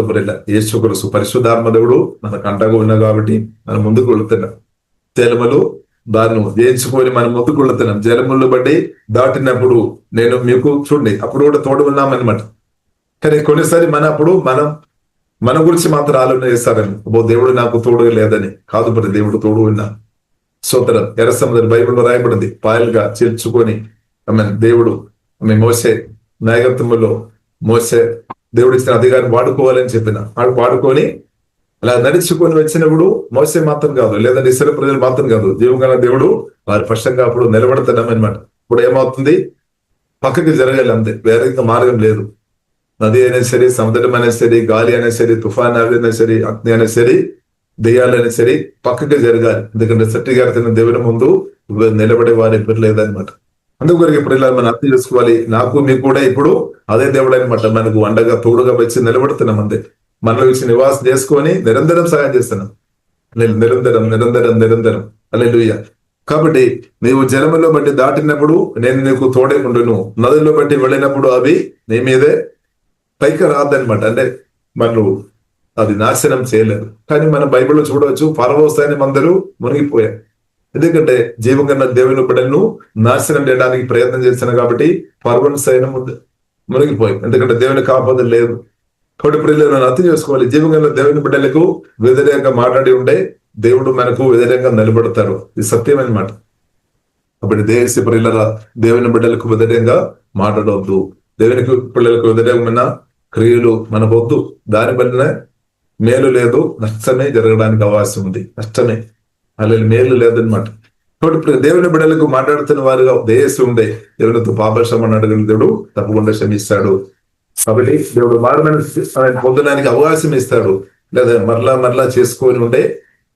యేసు క్రీస్తు పరిశుద్ధాత్మ దేవుడు మనకు అంటగా ఉన్నా కాబట్టి మనం ముందుకు వెళుతున్నాం. జలములు దాన్ని జయించుకొని మనం ముందుకు వెళుతున్నాం. జలములు బట్టి దాటినప్పుడు నేను మీకు చూడండి, అప్పుడు కూడా తోడు ఉన్నామన్నమాట. కానీ కొన్నిసారి మనం మన గురించి మాత్రం ఆలోచన చేస్తారని, దేవుడు నాకు తోడు లేదని. కాదు, దేవుడు తోడు ఉన్నా. స్తోత్రం. ఎర్ర సముద్రం బైబిల్లో రాయబడింది, పాయలుగా చేర్చుకొని దేవుడు మోసే నాయకత్వంలో దేవుడు ఇచ్చిన అధికారం వాడుకోవాలని చెప్పిన వాడుకొని అలా నడుచుకొని వచ్చినప్పుడు మోసే మాత్రం కాదు, లేదంటే ఇస్రాయేలు ప్రజలు మాత్రం కాదు, జీవగల దేవుడు వారి పక్షంగా అప్పుడు నిలబడుతున్నాం అనమాట. ఇప్పుడు ఏమవుతుంది, పక్కకి జరగాలి అంతే, వేరే మార్గం లేదు. నది అయినా సరే, సముద్రం అయినా సరే, గాలి అయినా సరే, తుఫాన్ అయినా సరే, అగ్ని అయినా సరే, దెయ్యాలైనా సరే పక్కకి జరగాలి. ఎందుకంటే సత్యగారిన దేవుని ముందు నిలబడే వారు ఎప్పుడు లేదనమాట. అందుకొరకు ఇప్పుడు ఇలా మనం అర్థం చేసుకోవాలి. నాకు మీకు కూడా ఇప్పుడు అదే దేవుడు అనమాట, మనకు అండగా తోడుగా వచ్చి నిలబడుతున్నాం అంతే. మనలో వచ్చి నివాసం చేసుకొని నిరంతరం సహాయం చేస్తున్నాం. నిరంతరం హల్లెలూయా. కాబట్టి నీవు జలములో బట్టి దాటినప్పుడు నేను నీకు తోడే ఉండును. నదుల్లో బట్టి వెళ్ళినప్పుడు అవి నీ మీదే పైకి రాదనమాట. అంటే మనం అది నాశనం చేయలేదు. కానీ మనం బైబిల్లో చూడవచ్చు, ఫరో సైన్యం అందరూ మునిగిపోయారు. ఎందుకంటే జీవగల దేవుని బిడ్డలను నాశనం చేయడానికి ప్రయత్నం చేశాను కాబట్టి ఫరో సైన్యం మునిగిపోయింది. ఎందుకంటే దేవుని కాపాదం లేదు. కాబట్టి ప్రియులను అర్థం చేసుకోవాలి, జీవగల దేవుని బిడ్డలకు వ్యతిరేకంగా మాట్లాడి ఉంటే దేవుడు మనకు వ్యతిరేకంగా నిలబడతారు. ఇది సత్యం అన్నమాట. కాబట్టి దేశ ప్రియుల దేవుని బిడ్డలకు వ్యతిరేకంగా మాట్లాడవద్దు. దేవునికి పిల్లలకు వ్యతిరేకమైన క్రియలు మనకొద్దు. దాని వలన మేలు లేదు, నష్టమే జరగడానికి అవకాశం ఉంది. నష్టమే, అలా మేలు లేదనమాట. కాబట్టి దేవుని బిడ్డలకు మాట్లాడుతున్న వారుగా దేశం ఉండే దేవునితో పాపక్షమని అడగని దేవుడు తప్పకుండా క్షమిస్తాడు. కాబట్టి దేవుడు మారమైన పొందడానికి అవకాశం ఇస్తాడు. లేదా మరలా చేసుకొని ఉంటే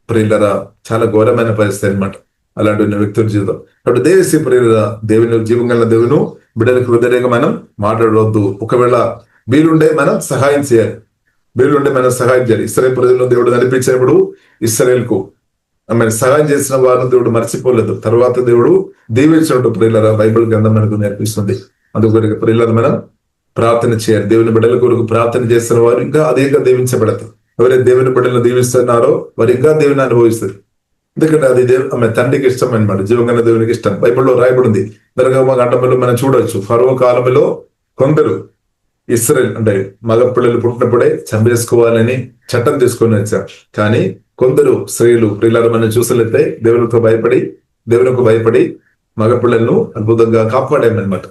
ప్రియులరా చాలా ఘోరమైన పరిస్థితి అనమాట అలాంటి ఉన్న వ్యక్తుల జీవితం. కాబట్టి దేశీ ప్రియుల దేవుని జీవంగల దేవును బిడ్డలకు వ్యతిరేకంగా మనం మాట్లాడవద్దు. ఒకవేళ వీలుండే మనం సహాయం చేయాలి. ఇశ్రాయేలు ప్రజలను దేవుడు నడిపించినప్పుడు ఇశ్రాయేలుకు సహాయం చేసిన వారిని దేవుడు మర్చిపోలేదు. తర్వాత దేవుడు దీవించినట్టు ప్రియులరా బైబిల్ గ్రంథం మనకు నేర్పిస్తుంది. అందుకొరకు ప్రియులను మనం ప్రార్థన చేయాలి. దేవుని బిడ్డల కొరకు ప్రార్థన చేస్తున్న వారు ఇంకా అధికంగా దీవించబడతారు. ఎవరైతే దేవుని బిడ్డలను దీవిస్తున్నారో వారు ఇంకా దేవుని అనుభవిస్తారు. ఎందుకంటే అది తండ్రికి ఇష్టం అనమాట, జీవంగల దేవునికి ఇష్టం. బైబిల్లో రాయబడింది. నిర్గమకాండంలో మనం చూడవచ్చు, ఫరో కాలంలో కొందరు ఇశ్రాయేలు అంటే మగ పిల్లలు పుట్టినప్పుడే చంపేసుకోవాలని చట్టం తీసుకొని వచ్చారు. కానీ కొందరు స్త్రీలు ప్రియులను మనం చూసినట్లయితే దేవునికి భయపడి మగ పిల్లలను అద్భుతంగా కాపాడామన్నమాట.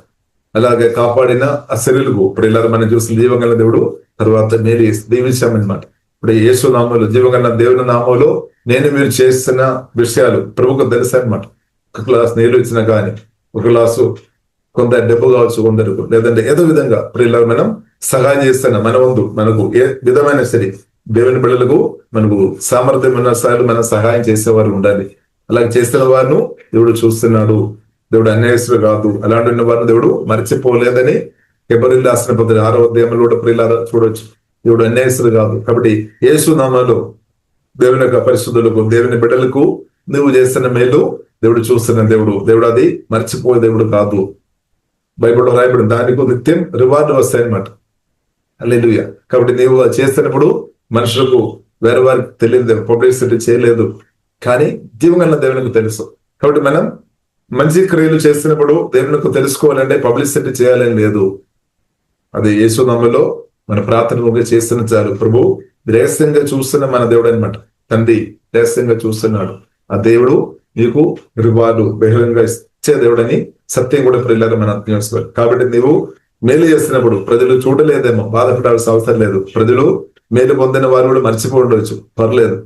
అలాగే కాపాడిన ఆ స్త్రీలకు ప్రియులను మనం చూసిన జీవంగల దేవుడు తర్వాత మేరీ దీవించామన్నమాట. ఇప్పుడు యేసు నామంలో జీవగల దేవుని నామంలో మీరు చేస్తున్న విషయాలు ప్రభుకు తెలుసు అనమాట. ఒక గ్లాస్ నీళ్ళు ఇచ్చినా కానీ, ఒక గ్లాసు కొంత డబ్బు కావచ్చు కొందరికి, లేదంటే ఏదో విధంగా ప్రియులను మనం సహాయం చేస్తున్నాం. మన వంతు మనకు ఏ విధమైన సరే దేవుని పిల్లలకు మనకు సామర్థ్యం ఉన్న స్థాయిలో మనం సహాయం చేసేవారు ఉండాలి. అలాగే చేస్తున్న వారిని దేవుడు చూస్తున్నాడు. దేవుడు అన్యాయస్తుడు కాదు. అలాంటి ఉన్న వారిని దేవుడు మర్చిపోలేదని హెబ్రీయులకు రాసిన పత్రిక 6వ అధ్యాయంలో కూడా ప్రియులారా చూడొచ్చు. దేవుడు అన్యాయస్తుడు కాదు. కాబట్టి యేసు నామములో దేవుని యొక్క పరిశుద్ధులకు దేవుని బిడ్డలకు నువ్వు చేస్తున్న మేలు దేవుడు చూస్తున్న దేవుడు అది మర్చిపోయే దేవుడు కాదు. బైబిల్లో రాయబడి దానికి నిత్యం రివార్డు వస్తాయన్నమాట. హల్లెలూయా. కాబట్టి నీవు చేస్తున్నప్పుడు మనుషులకు వేరే వారికి తెలియదు, పబ్లిసిటీ చేయలేదు. కానీ జీవగల దేవునికి తెలుసు. కాబట్టి మనం మంచి క్రియలు చేస్తున్నప్పుడు దేవునికి తెలుసుకోవాలంటే పబ్లిసిటీ చేయాలని లేదు. అది యేసునామములో మన ప్రార్థనగా చేస్తున్న చాలు. ప్రభు రహస్యంగా చూస్తున్న మన దేవుడు అనమాట. తండ్రి రహస్యంగా చూస్తున్నాడు. ఆ దేవుడు నీకు రివార్డు బహిరంగ ఇచ్చే దేవుడని సత్యం కూడా ప్రియులారా మనం అర్థం చేసుకోవాలి. కాబట్టి నీవు మేలు చేస్తున్నప్పుడు ప్రజలు చూడలేదేమో, బాధపడాల్సిన అవసరం లేదు. ప్రజలు మేలు పొందిన వారు కూడా మర్చిపోవచ్చు, పర్లేదు.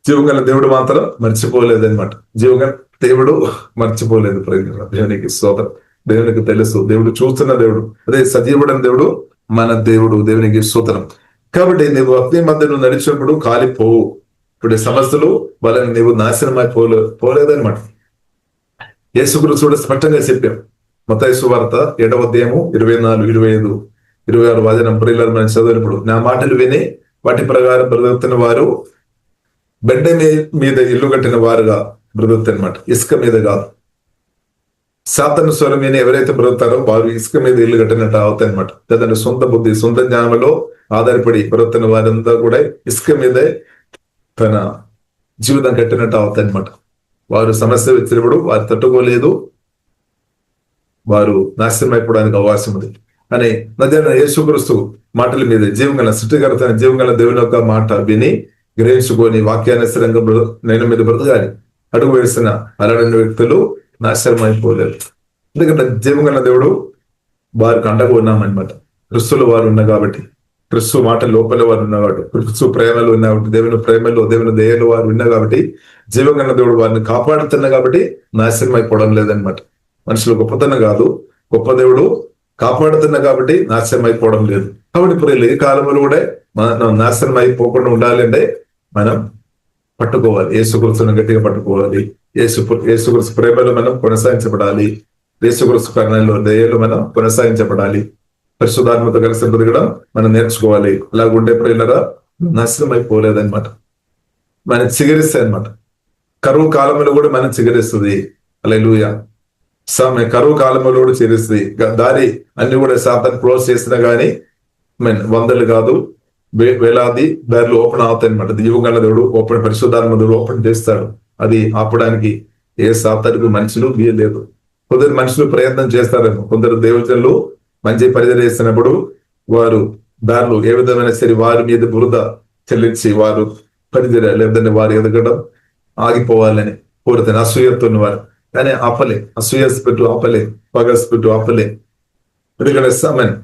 జీవగల దేవుడు మాత్రం మర్చిపోలేదు అనమాట. జీవగల దేవుడు మర్చిపోలేదు. ప్రజలు దేవునికి స్తోత్రం. దేవునికి తెలుసు, దేవుడు చూస్తున్న దేవుడు, అదే సజీవుడని దేవుడు మన దేవుడు. దేవునికి స్తోత్రం. కాబట్టి నీవు అగ్ని మధ్య నువ్వు నడిచినప్పుడు కాలిపోవు. ఇప్పుడు సమస్యలు వాళ్ళని నీవు నాశనమై పోలేదనమాట. యేసుక్రీస్తు స్పష్టంగా చెప్పాం. మత్తయి సువార్త 7వ అధ్యాయము 24, 25, 26 వచనం ప్రియులారా మనం చదివినప్పుడు, నా మాటలు విని వాటి ప్రకారం బ్రతుకుతున్న వారు బెడ్డ మీద ఇల్లు కట్టిన వారుగా బ్రతుకుతారనమాట. ఇసుక మీద కాదు. సాతాను స్వరం విని ఎవరైతే బ్రతుకుతారో వారు ఇసుక మీద ఇల్లు కట్టినట్టు అవుతాయి అనమాట. లేదంటే సొంత బుద్ధి, సొంత జ్ఞానంలో ఆధారపడి బ్రతుకుతున్న వారంతా కూడా ఇసుక మీదే తన జీవితం కట్టినట్టు అవుతాయి అనమాట. వారు సమస్య వచ్చినప్పుడు వారు తట్టుకోలేదు, వారు నాశనం అయిపోవడానికి అవకాశం ఉంది. అని మధ్యాహ్నం యేసుక్రీస్తు మాటల మీద జీవగల సృష్టికర్త జీవగల దేవుని యొక్క మాట విని గ్రహించుకొని వాక్యానుసరంగా నేను మీద బ్రతకాలి. అడుగు వేసిన అలాంటి వ్యక్తులు నాశనం అయిపోలేదు. ఎందుకంటే జీవగల దేవుడు వారికి అండగా ఉన్నామన్నమాట. క్రిస్తులు వారు ఉన్నారు కాబట్టి, క్రిస్తు మాట లోపల వారు ఉన్నారు కాబట్టి, క్రిస్తు ప్రేమలు ఉన్నా కాబట్టి, దేవుని ప్రేమలో దేవుని దయలు వారు ఉన్నారు కాబట్టి, జీవగల దేవుడు వారిని కాపాడుతున్నా కాబట్టి నాశనం అయిపోవడం లేదనమాట. మనుషులు గొప్పతనం కాదు, గొప్ప దేవుడు కాపాడుతున్నా కాబట్టి నాశనం అయిపోవడం లేదు. కాబట్టి ఇప్పుడు ఈ కాలంలో కూడా మనం నాశనం అయిపోకుండా ఉండాలి అంటే మనం పట్టుకోవాలి, యేసుక్రీస్తును గట్టిగా పట్టుకోవాలి. యేసుక్రీస్తు ప్రేమలో మనం కొనసాగించబడాలి. యేసుక్రీస్తు కరుణలో దయలో మనం కొనసాగించబడాలి. పరిశుద్ధాత్మతో కలిసి బ్రతకడం మనం నేర్చుకోవాలి. అలాగుండే ప్రియులారా నాశనం అయిపోలేదన్నమాట. మనం చిగురిస్తాయి అనమాట. కరువు కాలంలో కూడా మనం చిగురిస్తుంది. హల్లెలూయా. కరువు కాలంలో కూడా చిగురిస్తుంది. దారి అన్ని కూడా సాతాను క్లోజ్ చేసినా కానీ వందలు కాదు వేలాది దారిలో ఓపెన్ అవుతాయి అనమాట. జీవగల దేవుడు ఓపెన్, పరిశుద్ధాత్మ దేవుడు ఓపెన్ చేస్తాడు. అది ఆపడానికి ఏ సాతానుకు మనుషులు వీయలేదు. కొందరు మనుషులు ప్రయత్నం చేస్తారేమో. కొందరు దేవతలు మంచి పరిచయం చేస్తున్నప్పుడు వారు దారిలో ఏ విధమైన సరే వారి మీద బురద చెల్లించి వారు పరిచయ లేదంటే వారు ఎదగడం ఆగిపోవాలని కోరుతాను. అసూయతో వారు కానీ ఆపలే, అసూయస్ పెట్టు ఆపలే, పగస్ పెట్టు ఆపలే. ఎందుకంటే సమన్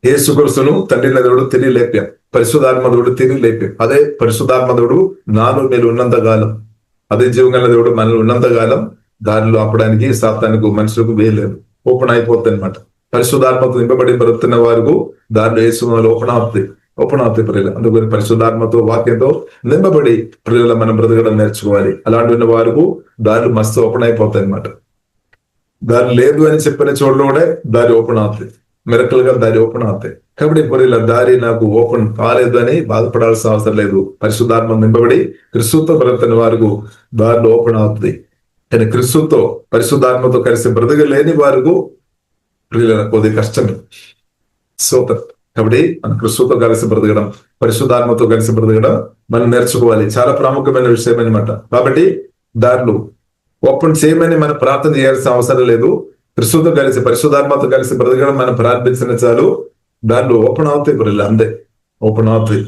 యేసుక్రీస్తును తండ్రి దేవుడు తిరిగి లేపాం, పరిశుద్ధాత్మ దేవుడు తిరిగి లేపాం. అదే పరిశుద్ధాత్మ దేవుడు నాలో మీరు ఉన్నంత కాలం, అదే జీవగల దేవుడు మనలో ఉన్నంత కాలం దారిలో ఆపడానికి సాతానికి మనుషులకు వేయలేదు. ఓపెన్ అయిపోతుంది అనమాట. పరిశుద్ధాత్మతో నింపబడి బ్రతున్న వారికి దారిలో యేసు ఓపెన్ అవుతాయి ప్రియులు. అందుకని పరిశుద్ధాత్మతో వాక్యంతో నింపబడి ప్రియుల మనం బ్రతకడం నేర్చుకోవాలి. అలాంటి ఉన్న వారికి దారులు మస్తు ఓపెన్ అయిపోతాయి అనమాట. దారి లేదు అని చెప్పిన చోట్ల కూడా దారి ఓపెన్ అవుతాయి, మిరకల్ గా దారి ఓపెన్ అవుతాయి. కాబట్టి ప్రియుల దారి నాకు ఓపెన్ కాలేదు అని బాధపడాల్సిన అవసరం లేదు. పరిశుద్ధాత్మ నింపబడి క్రిస్తుతో బ్రతున్న వారికి దారిలో ఓపెన్ అవుతుంది. కానీ క్రిస్తుతో పరిశుద్ధాత్మతో కలిసి బ్రతకలేని వారికి ప్రియుల కొద్ది కష్టం. కాబట్టి మన క్రిస్తుతో కలిసి బ్రతకడం, పరిశుద్ధాత్మతో కలిసి బ్రతకడం మనం నేర్చుకోవాలి. చాలా ప్రాముఖ్యమైన విషయం అనమాట. కాబట్టి దారులు ఓపెన్ చేయమని మనం ప్రార్థన చేయాల్సిన అవసరం లేదు. క్రిస్తుతో కలిసి పరిశుద్ధాత్మతో కలిసి బ్రతకడం మనం ప్రార్థించిన చాలు దారిలో ఓపెన్ అవుతాయి. ప్రియులు అంతే, ఓపెన్ అవుతాయి,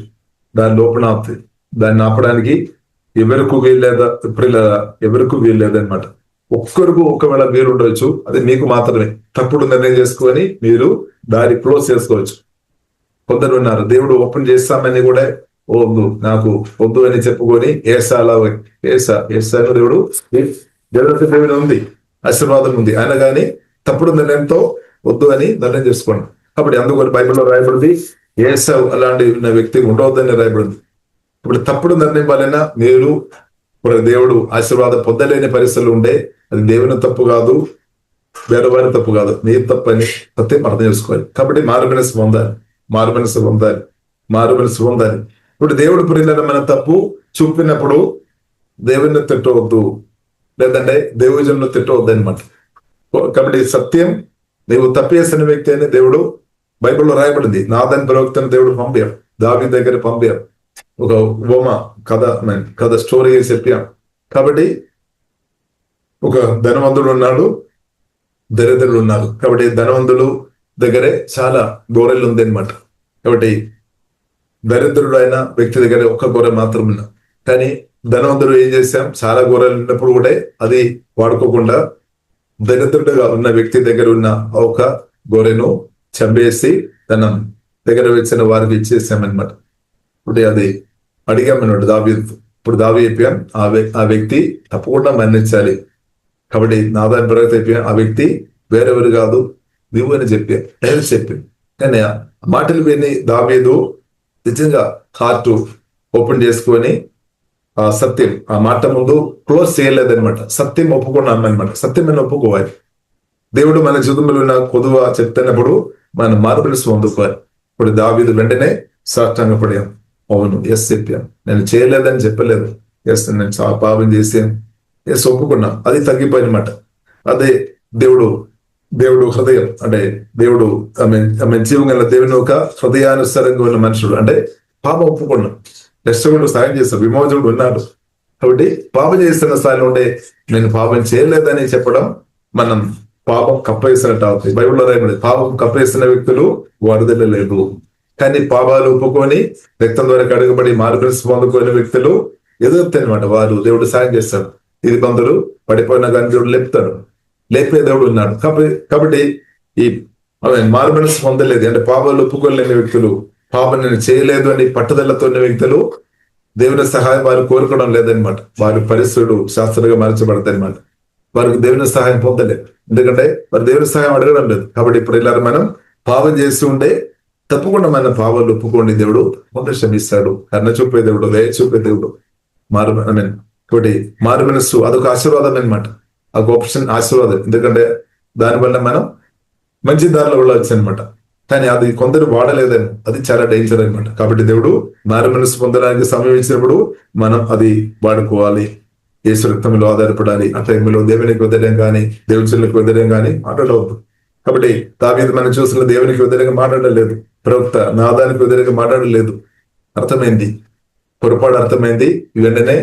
దారిలో ఓపెన్ అవుతాయి. దాన్ని ఆపడానికి ఎవరికి వీల్లేదా ప్రియుల, ఎవరికి వీల్లేదనమాట. ఒక్కరికి ఒకవేళ వీలు ఉండవచ్చు, అది మీకు మాత్రమే. తప్పుడు నిర్ణయం చేసుకొని మీరు దారి క్లోజ్ చేసుకోవచ్చు. కొందరు ఉన్నారు దేవుడు ఓపెన్ చేస్తామని కూడా వద్దు, నాకు వద్దు అని చెప్పుకొని ఏసా దేవుడు దేవుని ఉంది, ఆశీర్వాదం ఉంది, ఆయన కానీ తప్పుడు నిర్ణయంతో వద్దు అని నిర్ణయం చేసుకోండి. కాబట్టి అందుకని బైబిల్లో రాయబడింది ఏసావు అలాంటి వ్యక్తి ఉండవద్దని రాయబడింది. ఇప్పుడు తప్పుడు నిర్ణయం వలన మీరు దేవుడు ఆశీర్వాదం పొందలేని పరిస్థితులు ఉండే, అది దేవుని తప్పు కాదు, వేరే వారి తప్పు కాదు, నీ తప్పు అని సత్యం అర్థం చేసుకోవాలి. కాబట్టి మారుమనసు పొందాలి. ఇప్పుడు దేవుడు ప్రియులను మన తప్పు చూపినప్పుడు దేవుని తిట్టవద్దు, లేదంటే దేవుజనులు తిట్టవద్దు అనమాట. కాబట్టి సత్యం నీవు తప్పేసిన వ్యక్తి అని దేవుడు బైబిల్లో రాయబడింది. నాదని ప్రవక్తను దేవుడు పంపాడు. దావీదు దగ్గర పంపాం, ఒక ఉపమ కథ స్టోరీ చెప్పాం. కాబట్టి ఒక ధనవంతుడు ఉన్నాడు, దరిద్రుడు ఉన్నారు. కాబట్టి ధనవంతుడు దగ్గరే చాలా గొర్రెలు ఉంది అనమాట. కాబట్టి దరిద్రుడు అయిన వ్యక్తి దగ్గర ఒక్క గొర్రె మాత్రం ఉన్నా, కానీ ధనవంతుడు ఏం చేశాం, చాలా గొర్రెలు ఉన్నప్పుడు కూడా అది వాడుకోకుండా దరిద్రుడుగా ఉన్న వ్యక్తి దగ్గర ఉన్న ఒక గొర్రెను చంపేసి తన దగ్గర వచ్చిన వారికి ఇచ్చేసామన్నమాట. ఇప్పుడు అది అడిగామన్నమాట దావీదు. ఇప్పుడు దావీదు చెప్పాం, ఆ వ్యక్తి తప్పకుండా మరణించాలి. కాబట్టి నాదాని ప్రగతి చెప్పాం, ఆ వ్యక్తి వేరెవరు కాదు నువ్వు అని చెప్పాం. కానీ ఆ మాటలు విని దావీదు నిజంగా హార్ట్ ఓపెన్ చేసుకొని ఆ సత్యం, ఆ మాట ముందు క్లోజ్ చేయలేదనమాట. సత్యం ఒప్పుకున్నాం అనమాట. సత్యమైన ఒప్పుకోవాలి. దేవుడు మన జీవితంలో ఉన్న కొదువ చెప్తున్నప్పుడు మనం మార్పులు పొందుకోవాలి. ఇప్పుడు దావీదు వెంటనే సాష్టాంగపడాం. అవును, ఎస్ చెప్పాం, నేను చేయలేదని చెప్పలేదు, ఎస్ నేను చాలా పాపం చేశాను, ఎస్ ఒప్పుకున్నాం. అది తగ్గిపోయినమాట. అదే దేవుడు హృదయం అంటే దేవుడు ఆమె జీవం గల దేవుని ఒక హృదయానుసారంగా ఉన్న మనుషుడు. అంటే పాపం ఒప్పుకున్నాం, రక్షకుడు సాయం చేస్తాడు, విమోచకుడు ఉన్నాడు. కాబట్టి పాపం చేస్తున్న స్థాయిలో ఉండే నేను పాపం చేయలేదని చెప్పడం మనం పాపం కప్పేసినట్టు అవుతుంది. బైబిల్లో రాయబడింది, పాపం కప్పేసిన వ్యక్తులు వరదలేదు. కానీ పాపాలు ఒప్పుకొని రక్తం ద్వారా కడగబడి మార్పులు పొందుకునే వ్యక్తులు ఎదుగుతాయి అనమాట. వారు దేవుడు సాయం చేస్తాడు. ఇది బంధువులు పడిపోయినా కానీ దేవుడు లేపుతాడు, లేపే దేవుడు ఉన్నాడు. కాబట్టి ఈ మారు మనసు పొందలేదు అంటే పాపాలు ఒప్పుకోలేని వ్యక్తులు, పాపం నేను చేయలేదు అని పట్టుదలతో ఉన్న వ్యక్తులు దేవుని సహాయం వారు కోరుకోవడం లేదనమాట. వారి పరిస్థితులు శాస్త్రంగా మార్చబడతాయి అనమాట. వారికి దేవుని సహాయం పొందలేదు, ఎందుకంటే వారు దేవుని సహాయం అడగడం లేదు. కాబట్టి ఇప్పుడు ఇలా మనం పాపం చేస్తూ ఉంటే తప్పకుండా మన పాపాలు ఒప్పుకోండి, దేవుడు ముందు క్షమిస్తాడు. కర్ణ చూపే దేవుడు, దయ చూపే దేవుడు. కాబట్టి మారు మనస్సు అదొక ఆశీర్వాదం అనమాట. ఒక ఆప్షన్ ఆశీర్వాదం, ఎందుకంటే దానివల్ల మనం మంచి దారిలో వెళ్ళవచ్చు అనమాట. కానీ అది కొందరు వాడలేదని, అది చాలా డేంజర్ అనమాట. కాబట్టి దేవుడు మారు మనసు పొందడానికి సమయం ఇచ్చినప్పుడు మనం అది వాడుకోవాలి. యేసు రక్తంలో ఆధారపడాలి. ఆ టైంలో దేవునికి వ్యతిరేకం కానీ దేవుచులకు వ్యతిరేకం కానీ మాట్లాడవద్దు. కాబట్టి దావీదు మనం చూసిన దేవునికి వ్యతిరేకంగా మాట్లాడలేదు, ప్రవక్త నాదానికి వ్యతిరేకంగా మాట్లాడలేదు. అర్థమైంది, పొరపాటు అర్థమైంది. వెంటనే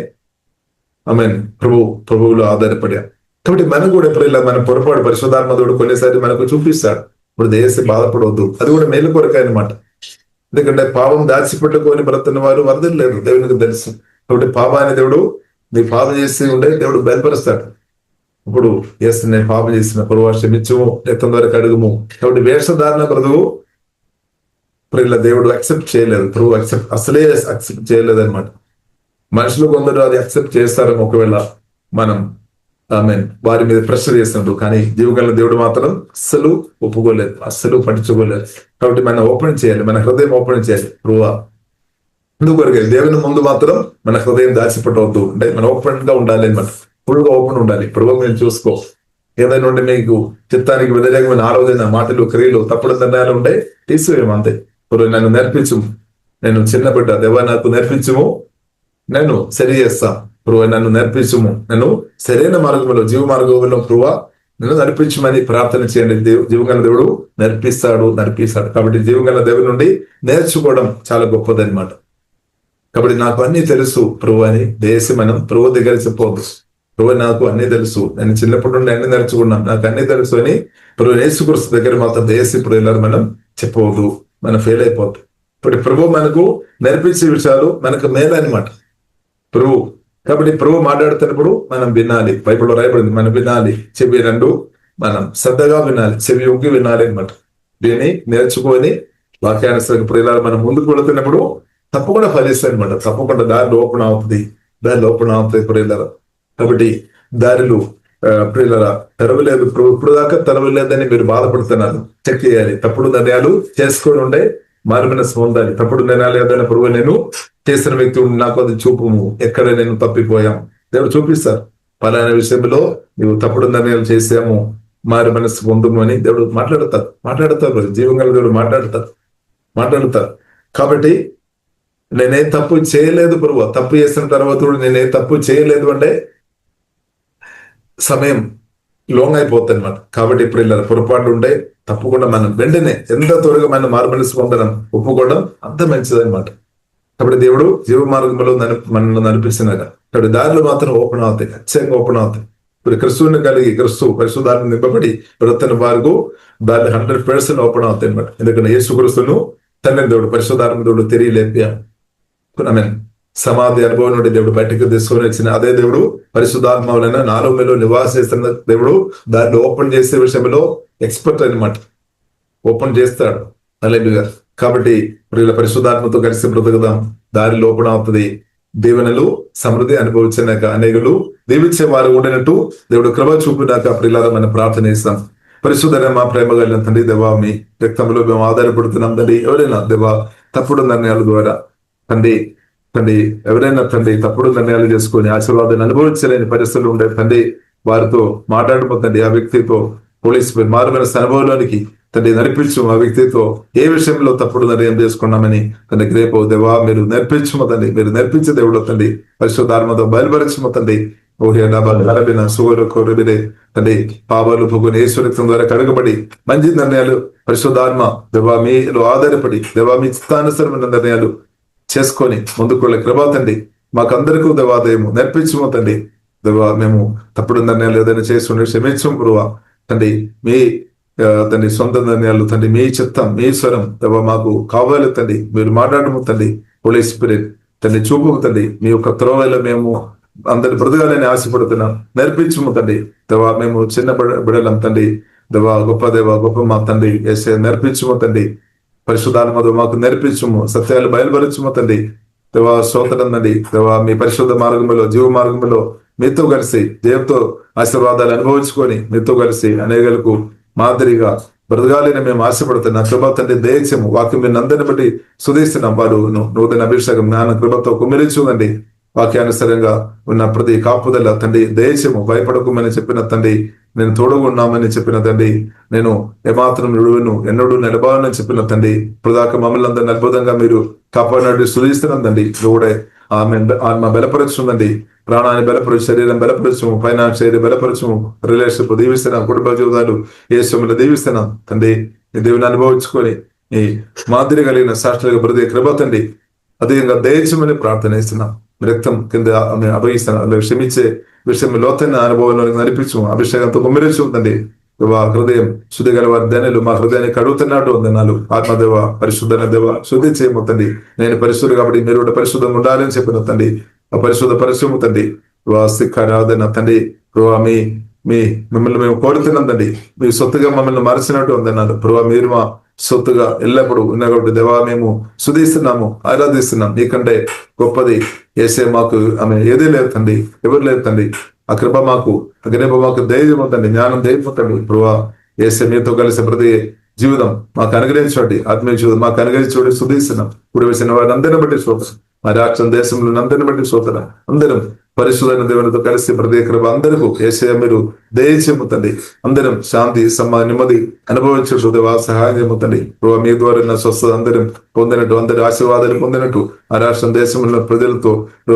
ఆమేన్ ప్రభువులో ఆధారపడా. కాబట్టి మనం కూడా ఎప్పుడైనా మన పొరపాటు పరిశుద్ధాత్మడు కొన్నిసారి మనకు చూపిస్తాడు. ఇప్పుడు దేశ బాధపడవద్దు, అది కూడా మేలు కొరకే అనమాట. ఎందుకంటే పాపం దాచిపెట్టుకొని బ్రతున్న వారు వరదలు లేదు, దేవునికి తెలుసు. కాబట్టి పాపాన్ని దేవుడు నీ పాపం చేసి ఉండే దేవుడు బయలుపరుస్తాడు. ఇప్పుడు చేస్తే నేను పాపం చేసిన పొరవా క్షమించము, రక్తం ద్వారా కడుగుము. కాబట్టి వేషధారణ బ్రతువు ఇప్పుడు ఇలా దేవుడు అక్సెప్ట్ చేయలేదు, ప్రభు అసలే అక్సెప్ట్ చేయలేదు అనమాట. మనుషులు కొందరు అది అక్సెప్ట్ చేస్తారు ఒకవేళ మనం వారి మీద ప్రెషర్ చేస్తున్నారు. కానీ జీవగల దేవుడు మాత్రం అస్సలు ఒప్పుకోలేదు, అస్సలు పట్టించుకోలేదు. కాబట్టి మనం ఓపెన్ చేయాలి, మన హృదయం ఓపెన్ చేయాలి. ప్రభువా ఎందుకొరకే దేవుని ముందు మాత్రం మన హృదయం దాచిపెట్టవద్దు, అంటే మనం ఓపెన్ గా ఉండాలి అనమాట. ఫుల్ గా ఓపెన్ ఉండాలి. ప్రభు మీరు చూసుకో, ఏదైనా ఉంటే మీకు చిత్తానికి వ్యతిరేకమైన ఆలోచన, మాటలు, క్రియలు, తప్పుడు నిర్ణయాలు ఉంటే తీసివేయమంతే. ఇప్పుడు నన్ను నేర్పించుము, నేను చిన్న బిడ్డ, దేవా నాకు నేర్పించుము, నేను సరి చేస్తా. ప్రభు నన్ను నేర్పించుము, నేను సరైన మార్గంలో జీవ మార్గంలో ప్రభు నన్ను నడిపించమని ప్రార్థన చేయండి. జీవగల దేవుడు నడిపిస్తాడు. కాబట్టి జీవగల దేవుడి నుండి నేర్చుకోవడం చాలా గొప్పదన్నమాట. కాబట్టి నాకు అన్ని తెలుసు ప్రభు అని మనం ప్రభు దగ్గర చెప్పవద్దు. ప్రభు నాకు అన్ని తెలుసు, నేను చిన్నప్పటి నుండి అన్ని నేర్చుకున్నాను, నాకు అన్ని తెలుసు అని ప్రభు యేసుక్రీస్తు దగ్గర మాత్రం ఇప్పుడు ఇలా మనం చెప్పవద్దు, మనం ఫెయిల్ అయిపోతాం. ఇప్పుడు ప్రభు మనకు నేర్పించే విషయాలు మనకు మేలు అనమాట ప్రభు. కాబట్టి ప్రభు మాట్లాడుతున్నప్పుడు మనం వినాలి. బైబిల్లో రాయబడింది మనం వినాలి. చెవి రెండు మనం శ్రద్ధగా వినాలి, చెవి ఒగ్గి వినాలి అనమాట. దీన్ని నేర్చుకొని వాక్యానుసరంగా ఇప్పుడు ఇలా మనం ముందుకు వెళుతున్నప్పుడు తప్పకుండా ఫలిస్తాయి అనమాట. తప్పకుండా దారిలో ఓపెన్ అవుతుంది ఇప్పుడు ఇలా. కాబట్టి దారిలో ప్రియులరా తెరవలేదు, ఇప్పుడు దాకా తెరవలేదని మీరు బాధపడుతున్నారు. చెక్ చేయాలి. తప్పుడు నిర్ణయాలు చేసుకొని ఉండే మారు మనసు పొందాలి. తప్పుడు నిర్ణయాలు ఏదైనా ప్రభు నేను చేసిన వ్యక్తి నాకు అది చూపుము, ఎక్కడ నేను తప్పిపోయాం దేవుడు చూపిస్తారు. పలానా విషయంలో నువ్వు తప్పుడు నిర్ణయాలు చేసాము, మారు మనసు పొందుము అని దేవుడు మాట్లాడతారు. జీవంగా దేవుడు మాట్లాడతారు. కాబట్టి నేనేం తప్పు చేయలేదు ప్రభు, తప్పు చేసిన తర్వాత కూడా నేనేం తప్పు చేయలేదు అంటే సమయం లోంగ్ అయిపోతుంది అనమాట. కాబట్టి ఇప్పుడు ఇలా పొరపాట్లు ఉంటే తప్పకుండా మనం వెంటనే ఎంత త్వరగా మనం మారుమనసు పొందడం ఒప్పుకోవడం అంత మంచిది అనమాట. కాబట్టి దేవుడు జీవ మార్గంలో మనల్ని నడిపిస్తున్నాక కాబట్టి దారిలో మాత్రం ఓపెన్ అవుతాయి, ఖచ్చితంగా ఓపెన్ అవుతాయి. ఇప్పుడు క్రిస్తువుని కలిగి క్రిస్తు పరిశుద్ధాన్ని నింపబడి బ్రతని వారికి దాన్ని 100% ఓపెన్ అవుతాయి అనమాట. ఎందుకంటే యేసు క్రీస్తును తండ్రి దేవుడు పరిశుద్ధాత్మ దేవుడు తిరిగి లేపాను. సమాధి అనుభవం నుండి దేవుడు బయటకు తీసుకొని వచ్చిన అదే దేవుడు పరిశుద్ధాత్మ వలన నాలో మీలో నివాసిస్తున్న దేవుడు దాన్ని ఓపెన్ చేసే విషయంలో ఎక్స్పర్ట్ అనమాట. ఓపెన్ చేస్తాడు. హల్లెలూయా. కాబట్టి వీళ్ళ పరిశుద్ధాత్మతో కలిసి బ్రతుకుదాం. దారి ఓపెన్ అవుతుంది. దీవెనలు సమృద్ధి అనుభవించినాక అనేకులు దీవించే వారు ఉండినట్టు దేవుడు కృప చూపినాక ప్రియులారా మనం ప్రార్థన చేస్తాం. పరిశుద్ధ మా ప్రేమ కలిగిన తండ్రి దేవా, మీ రక్తంలో మేము ఆధారపడుతున్నాం తండ్రి. ఎవరైనా దేవా తప్పుడు నిర్ణయాల ద్వారా తండ్రి ఎవరైనా తండ్రి తప్పుడు నిర్ణయాలు చేసుకొని ఆశీర్వాదాన్ని అనుభవించలేని పరిస్థితులు ఉండే తండ్రి వారితో మాట్లాడబోతండి. ఆ వ్యక్తితో పోలీస్ మారుమనసు అనుభవంలోనికి తండ్రి నడిపించు. ఆ వ్యక్తితో ఏ విషయంలో తప్పుడు నిర్ణయం చేసుకున్నామని తండ్రి రేపు దేవా మీరు నేర్పించము తండ్రి. మీరు నేర్పించే దేవుడు తండ్రి. పరిశుద్ధాత్మతో బయలుపరచము తండ్రి. ఓహేబిన సుగరు కోరిబిరే తండ్రి పాపాలు పొగుని ఈశ్వరత్వం ద్వారా కడగబడి మంచి నిర్ణయాలు పరిశుద్ధాత్మ దేవా మీలో ఆధారపడి దేవా మీ చిత్తానుసరమైన నిర్ణయాలు చేసుకొని ముందుకు కృపా తండ్రి మాకందరికీ దేవాదయము నేర్పించము తండ్రి. దేవా మేము తప్పుడు నిర్ణయాలు ఏదైనా చేస్తుండే క్షమించము గురువా తండ్రి. మీ తండ్రి సొంత నిర్ణయాలు తండ్రి, మీ చిత్తం మీ స్వరం దేవా మాకు కావాలి తండ్రి. మీరు మాట్లాడము తండ్రి. హోలీ స్పిరిట్ తండ్రి చూపుకు తండ్రి. మీ యొక్క త్రోవలో మేము అందరి బ్రతకాలని ఆశపడుతున్నాం. నేర్పించము తండ్రి. దేవా మేము చిన్న బిడలం తండ్రి. దేవా గొప్ప మా తండ్రి ఏసే నేర్పించము తండ్రి. పరిశుద్ధాత్మతో మాకు నేర్పించము. సత్యాలు బయలుపరచము తండ్రి. దేవా స్తోత్రం తండ్రి. దేవా మీ పరిశుద్ధ మార్గంలో జీవ మార్గంలో మీతో కలిసి దేవుతో ఆశీర్వాదాలు అనుభవించుకొని మీతో కలిసి అనేకులకు మాదిరిగా బ్రతకాలని మేము ఆశపడుతున్నా. కృప తండ్రి దయచేము. వాక్యం మీరు అందరిని బట్టి సుధిస్తున్నాం. వారు నూతన అభిషేకం జ్ఞాన కృపతో కుమిరించుందండి. వాక్యానుసారంగా ఉన్న ప్రతి కాపుదల తండ్రి దయచేము. భయపడకుమని చెప్పిన తండ్రి, నేను తోడుగున్నామని చెప్పిన తండ్రి, నేను ఏమాత్రం నిడువును ఎన్నడూ నిలబాలని చెప్పిన తండ్రి, ప్రదాక మమ్మల్ని అందరిని అద్భుతంగా మీరు కాపాడినట్టు సుధిస్తున్నాం తండ్రి. కూడా ఆత్మ బలపరుచుందండి. ప్రాణాన్ని బలపరచు, శరీరం బలపరచము, ఫైనాన్షియల్ బలపరచము, రిలేషన్షిప్ దీవిస్తున్నాం, కుటుంబ జీవితాలు ఏసులో దీవిస్తున్నాం తండ్రి. ఈ దేవుని అనుభవించుకొని ఈ మాదిరి కలిగిన సాక్షులుగా ప్రతి కృప తండ్రి అదేవిధంగా దయచమని ప్రార్థన ఇస్తున్నాం. రక్తం కింద అభయిస్తున్నాం. క్షమించే విషయం లోతైన అనుభవంలో నడిపించు. అభిషేకంతో కుమ్మిరించు తండ్రి. హృదయం శుద్ధి గల వారి ధనులు మా హృదయాన్ని కడుగుతున్నట్టు వందనాలు. ఆత్మదేవ పరిశుద్ధ దేవ శుద్ధి చేయము తండ్రి. నేను పరిశుద్ధి కాబట్టి మీరు కూడా పరిశుద్ధంగా ఉండాలని చెప్పిన తండ్రి. ఆ పరిశుద్ధ పరిశ్రమ తండ్రి. సిక్కారాధన తండ్రి. మిమ్మల్ని మేము కోరుతున్నాం తండ్రి. మీ సొత్తుగా మమ్మల్ని మరచినట్టు వందనాలు. మీరు మా సొత్తుగా ఎల్లప్పుడూ ఉన్న కాబట్టి దేవా మేము శుధిస్తున్నాము, ఆరాధిస్తున్నాం. నీకంటే గొప్పది ఏసే మాకు ఆమె ఏదీ లేదు తండ్రి, ఎవరు లేదు తండ్రి. ఆ కృప మాకు ధైర్యం ఉందండి, జ్ఞానం ధైర్యం ప్రభా. ఏసే మీతో కలిసి ప్రతి జీవితం మాకు అనుగ్రహించండి. ఆత్మీయ జీవితం మాకు అనుగ్రహించండి. శుధిస్తున్నాం. ఇప్పుడు వేసిన వారిని అందరిని బట్టి స్తోత్రం. మా రాష్ట్రం దేశంలో అందరిని బట్టి స్తోత్రం. అందరం పరిశుద్ధైన దేవునితో కలిసి ప్రతి కృప అందరికీ ఏసే మీరు దయచేముతండి. అందరం శాంతి నెమ్మది అనుభవించు దేవా సహాయం చేయముతండి. ప్రభావ మీ ద్వారా స్వస్థత అందరం పొందినట్టు, అందరి ఆశీర్వాదాలు పొందినట్టు ఆ రాష్ట్రం దేశంలో ప్రజలతో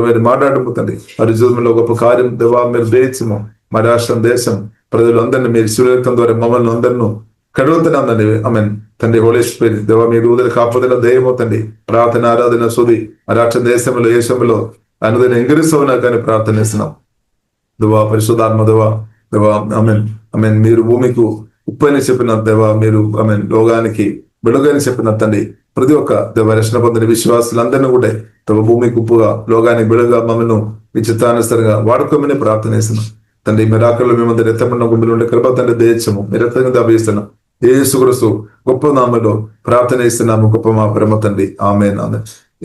మీరు మాట్లాడముతండి. వారి జీవితంలో గొప్ప కార్యం దేవా మీరు దయచేము. మా రాష్ట్రం దేశం ప్రజలు అందరినీ మీరు శివరక్తం ద్వారా మమ్మల్ని అందరినూ కడుగుతున్నాం తండ్రి. ఆమెన్ తండ్రి. హోలీ స్పిరిట్ దేవా మీరు ఊదల కాపుదల దయమవుతండి. ప్రార్థన ఆరాధన శుద్ధి ఆ రాష్ట్ర దేశంలో ఏషంలో అనుదిన ఎంగిరిస్తావునా కానీ ప్రార్థనిస్తున్నాం. దేవా పరిశుద్ధాత్మ దేవా ఆమెన్ మీరు భూమికి ఉప్పని చెప్పిన దేవా, మీరు ఆమెన్ లోకానికి వెలుగని చెప్పిన తండ్రి. ప్రతి ఒక్క దేవ రక్షణ పొందిన విశ్వాసులందరినీ కూడా దేవ భూమికి ఉప్పుగా లోకానికి వెలుగుగా మమ్మల్ని మీ చిత్తానుసరంగా వాడుకోమని ప్రార్థనిస్తున్నాం తండ్రి. మిరాకల్లో మేమందరూ ఎత్తమన్న గుండెలు ఉండే కృప తండ్రి దయచేము. మీరు ఎత్తగా అభిస్తున్నాం. యేసు క్రీస్తు గొప్ప నామములో ప్రార్థన ఇస్తున్నాము. గొప్ప మా పరమ తండ్రి. ఆమేన్.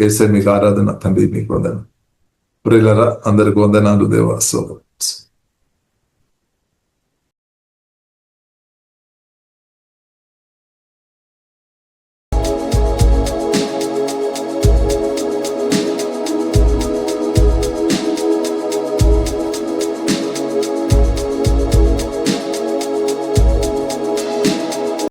యేసే మీకు ఆరాధన తండ్రి. మీకు వందనాలు. ప్రియులారా అందరికి వందనాలు. దేవా స్తోత్రం.